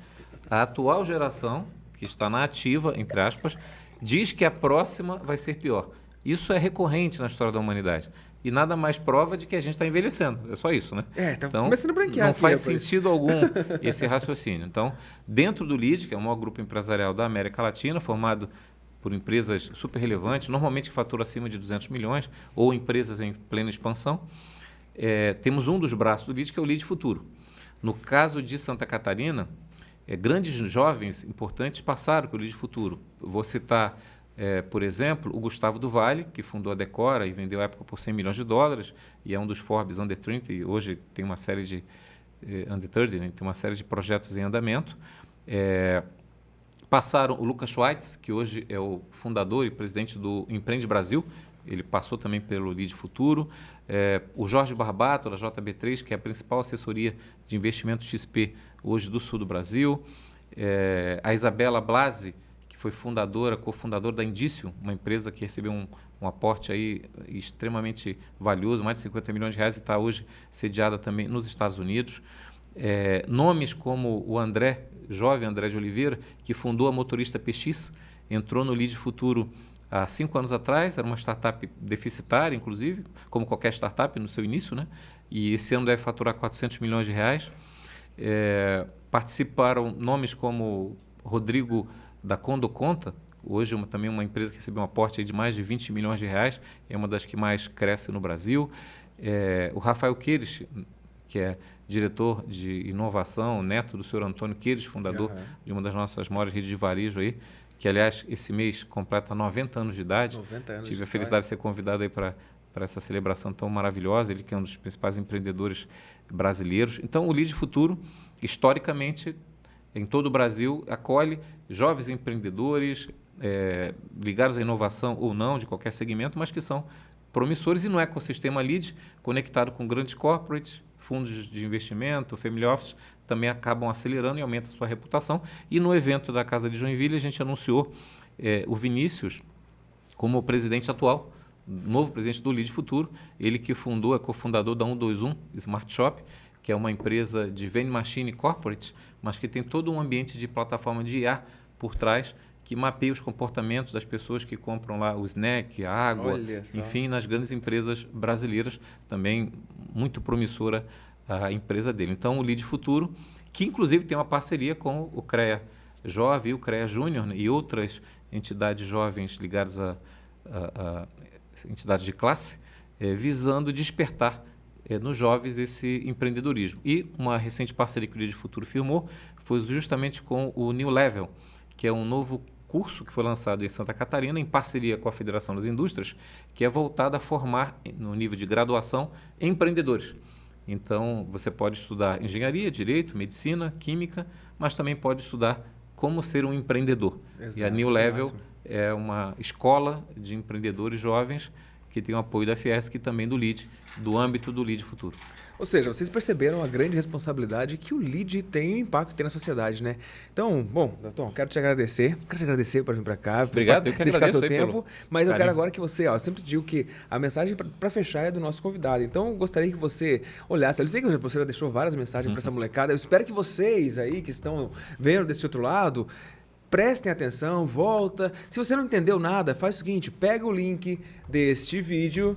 a atual geração, que está na ativa, entre aspas, diz que a próxima vai ser pior. Isso é recorrente na história da humanidade. E nada mais prova de que a gente está envelhecendo. É só isso, né? Tá então, começando a branquear. Não faz sentido algum esse raciocínio. Então, dentro do LEAD, que é o maior grupo empresarial da América Latina, formado por empresas super relevantes, normalmente que faturam acima de 200 milhões, ou empresas em plena expansão, temos um dos braços do LEAD, que é o LEAD Futuro. No caso de Santa Catarina, grandes jovens importantes passaram pelo LEAD Futuro. Vou citar, por exemplo, o Gustavo do Vale, que fundou a Decora e vendeu à época por 100 milhões de dólares, e é um dos Forbes Under 30, e hoje tem uma série de Under 30, né? Tem uma série de projetos em andamento. Passaram o Lucas Schweitz, que hoje é o fundador e presidente do Empreende Brasil, ele passou também pelo LEAD Futuro. O Jorge Barbato, da JB3, que é a principal assessoria de investimento XP hoje do sul do Brasil. A Isabela Blasi, que foi cofundadora da Indício, uma empresa que recebeu um aporte aí extremamente valioso, mais de 50 milhões de reais, e está hoje sediada também nos Estados Unidos. Nomes como o jovem André de Oliveira, que fundou a Motorista PX, entrou no LEAD Futuro há 5 anos atrás, era uma startup deficitária, inclusive, como qualquer startup no seu início, né? E esse ano deve faturar 400 milhões de reais. Participaram nomes como Rodrigo da Condo Conta, hoje também uma empresa que recebeu um aporte aí de mais de 20 milhões de reais, é uma das que mais cresce no Brasil. O Rafael Queires, que é diretor de inovação, neto do senhor Antônio Queires, fundador de uma das nossas maiores redes de varejo aí, que, aliás, esse mês completa 90 anos de idade. 90 anos. Tive a felicidade de ser convidado aí para essa celebração tão maravilhosa, ele que é um dos principais empreendedores brasileiros. Então, o LEAD Futuro, historicamente, em todo o Brasil, acolhe jovens empreendedores ligados à inovação ou não, de qualquer segmento, mas que são promissores, e no ecossistema LEAD, conectado com grandes corporates, fundos de investimento, family office, também acabam acelerando e aumentam a sua reputação. E no evento da Casa de Joinville, a gente anunciou o Vinícius como o presidente atual, novo presidente do LEAD Futuro, ele que fundou, é cofundador da 121 Smart Shop, que é uma empresa de vending machine corporate, mas que tem todo um ambiente de plataforma de IA por trás, que mapeia os comportamentos das pessoas que compram lá o snack, a água, enfim, nas grandes empresas brasileiras. Também muito promissora a empresa dele. Então, o Lead Futuro, que inclusive tem uma parceria com o CREA Jovem, o CREA Júnior, né, e outras entidades jovens ligadas a entidades de classe, visando despertar nos jovens esse empreendedorismo. E uma recente parceria que o Lead Futuro firmou foi justamente com o New Level, que é um novo curso que foi lançado em Santa Catarina, em parceria com a Federação das Indústrias, que é voltado a formar, no nível de graduação, empreendedores. Então, você pode estudar engenharia, direito, medicina, química, mas também pode estudar como ser um empreendedor. Exato, e a New Level é uma escola de empreendedores jovens que tem o apoio da Fiesc e também do LEAD, do âmbito do Lead Futuro. Ou seja, vocês perceberam a grande responsabilidade que o LEAD tem e o impacto que tem na sociedade, né? Então, bom, Dalton, quero te agradecer por vir para cá. Obrigado, eu que dedicar agradeço seu tempo. Mas eu quero agora que você, eu sempre digo que a mensagem para fechar é do nosso convidado. Então, eu gostaria que você olhasse. Eu sei que você já deixou várias mensagens para essa molecada. Eu espero que vocês aí que estão vendo desse outro lado prestem atenção, volta. Se você não entendeu nada, faz o seguinte, pega o link deste vídeo,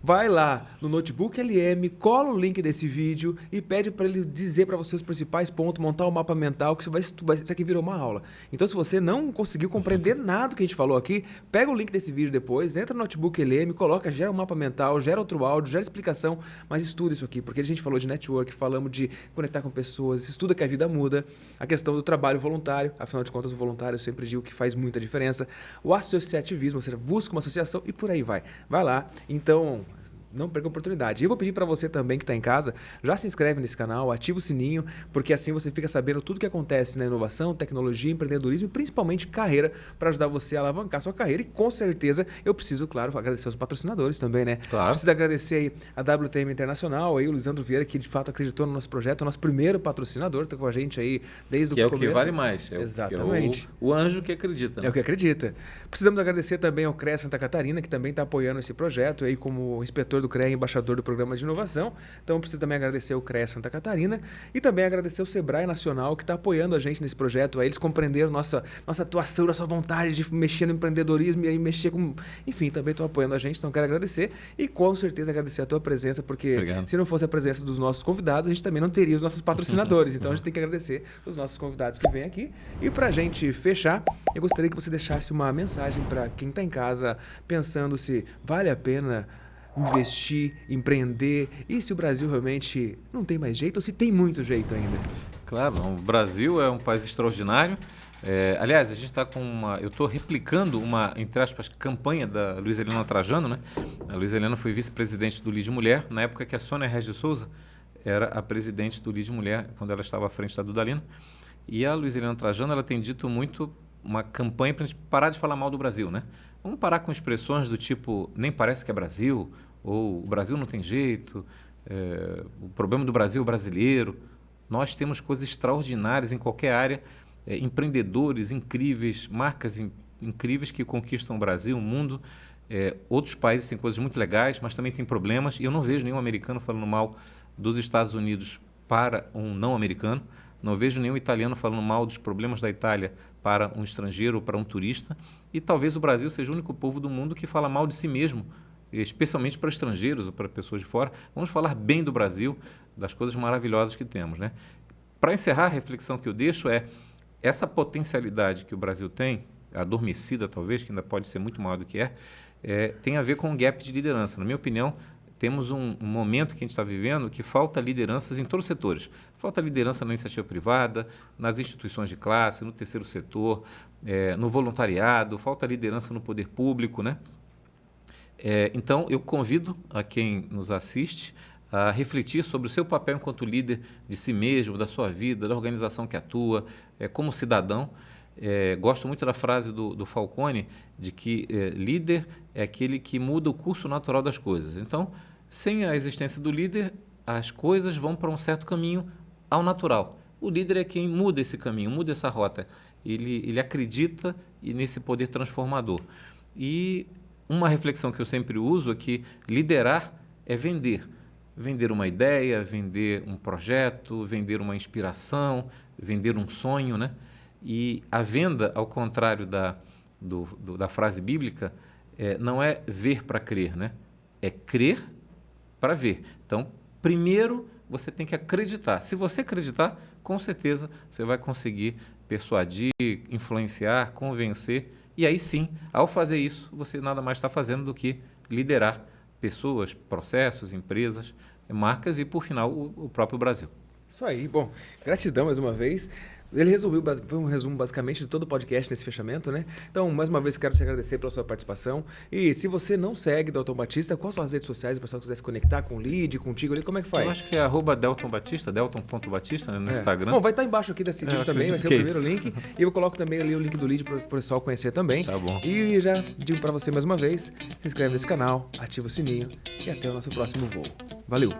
vai lá no Notebook LM, cola o link desse vídeo e pede para ele dizer para você os principais pontos, montar um mapa mental, que isso aqui virou uma aula. Então, se você não conseguiu compreender nada do que a gente falou aqui, pega o link desse vídeo depois, entra no Notebook LM, coloca, gera um mapa mental, gera outro áudio, gera explicação, mas estuda isso aqui, porque a gente falou de network, falamos de conectar com pessoas, estuda que a vida muda, a questão do trabalho voluntário, afinal de contas, o voluntário eu sempre digo que faz muita diferença, o associativismo, ou seja, busca uma associação e por aí vai. Vai lá, então não perca a oportunidade. E eu vou pedir para você também que está em casa, já se inscreve nesse canal, ativa o sininho, porque assim você fica sabendo tudo que acontece na inovação, tecnologia, empreendedorismo e principalmente carreira, para ajudar você a alavancar sua carreira. E com certeza eu preciso, claro, agradecer aos patrocinadores também, né? Claro. Preciso agradecer aí a WTM Internacional, aí o Lisandro Vieira, que de fato acreditou no nosso projeto, o nosso primeiro patrocinador, está com a gente aí desde o começo. Que é o que vale mais. Exatamente. O anjo que acredita. Né? É o que acredita. Precisamos agradecer também ao CREA Santa Catarina, que também está apoiando esse projeto, aí como inspetor do CREA, embaixador do programa de inovação. Então, preciso também agradecer o CREA Santa Catarina e também agradecer o Sebrae Nacional, que está apoiando a gente nesse projeto. Aí eles compreenderam nossa atuação, nossa vontade de mexer no empreendedorismo e aí mexer com... Enfim, também estão apoiando a gente, então quero agradecer e com certeza agradecer a tua presença, porque se não fosse a presença dos nossos convidados, a gente também não teria os nossos patrocinadores. Então, a gente tem que agradecer os nossos convidados que vêm aqui. E para a gente fechar, eu gostaria que você deixasse uma mensagem para quem está em casa pensando se vale a pena investir, empreender e se o Brasil realmente não tem mais jeito ou se tem muito jeito ainda. Claro, o Brasil é um país extraordinário. Aliás, a gente está com eu estou replicando uma, entre aspas, campanha da Luiza Helena Trajano, né? A Luiza Helena foi vice-presidente do Lead Mulher, na época que a Sônia Regis de Souza era a presidente do Lead Mulher, quando ela estava à frente da Dudalina. E a Luiza Helena Trajano, ela tem dito muito uma campanha para a gente parar de falar mal do Brasil, né? Vamos parar com expressões do tipo, nem parece que é Brasil, ou o Brasil não tem jeito, o problema do Brasil é o brasileiro. Nós temos coisas extraordinárias em qualquer área, empreendedores incríveis, marcas incríveis que conquistam o Brasil, o mundo. Outros países têm coisas muito legais, mas também têm problemas. E eu não vejo nenhum americano falando mal dos Estados Unidos para um não americano. Não vejo nenhum italiano falando mal dos problemas da Itália para um estrangeiro ou para um turista. E talvez o Brasil seja o único povo do mundo que fala mal de si mesmo, especialmente para estrangeiros ou para pessoas de fora. Vamos falar bem do Brasil, das coisas maravilhosas que temos, né? Para encerrar, a reflexão que eu deixo é essa potencialidade que o Brasil tem, adormecida talvez, que ainda pode ser muito maior do que tem a ver com um gap de liderança. Na minha opinião, temos um momento que a gente está vivendo que falta lideranças em todos os setores. Falta liderança na iniciativa privada, nas instituições de classe, no terceiro setor, no voluntariado, falta liderança no poder público, né? Então, eu convido a quem nos assiste a refletir sobre o seu papel enquanto líder de si mesmo, da sua vida, da organização que atua, como cidadão. Gosto muito da frase do Falcone, de que líder é aquele que muda o curso natural das coisas. Então, sem a existência do líder, as coisas vão para um certo caminho ao natural. O líder é quem muda esse caminho, muda essa rota. Ele acredita nesse poder transformador. E uma reflexão que eu sempre uso é que liderar é vender. Vender uma ideia, vender um projeto, vender uma inspiração, vender um sonho, né? E a venda, ao contrário da frase bíblica, não é ver para crer, né? É crer para ver. Então, primeiro você tem que acreditar. Se você acreditar, com certeza você vai conseguir persuadir, influenciar, convencer. E aí sim, ao fazer isso, você nada mais está fazendo do que liderar pessoas, processos, empresas, marcas e, por final, o próprio Brasil. Isso aí. Bom, gratidão mais uma vez. Ele resumiu, foi um resumo basicamente de todo o podcast nesse fechamento, né? Então, mais uma vez, quero te agradecer pela sua participação. E se você não segue Delton Batista, quais são as redes sociais, o pessoal quiser se conectar com o Lead, contigo ali, como é que faz? Eu acho que é @Delton Batista, delton.batista, né, no Instagram. Bom, vai estar embaixo aqui desse vídeo também, vai ser o primeiro link. E eu coloco também ali o link do Lead para o pessoal conhecer também. Tá bom. E já digo para você mais uma vez, se inscreve nesse canal, ativa o sininho e até o nosso próximo voo. Valeu!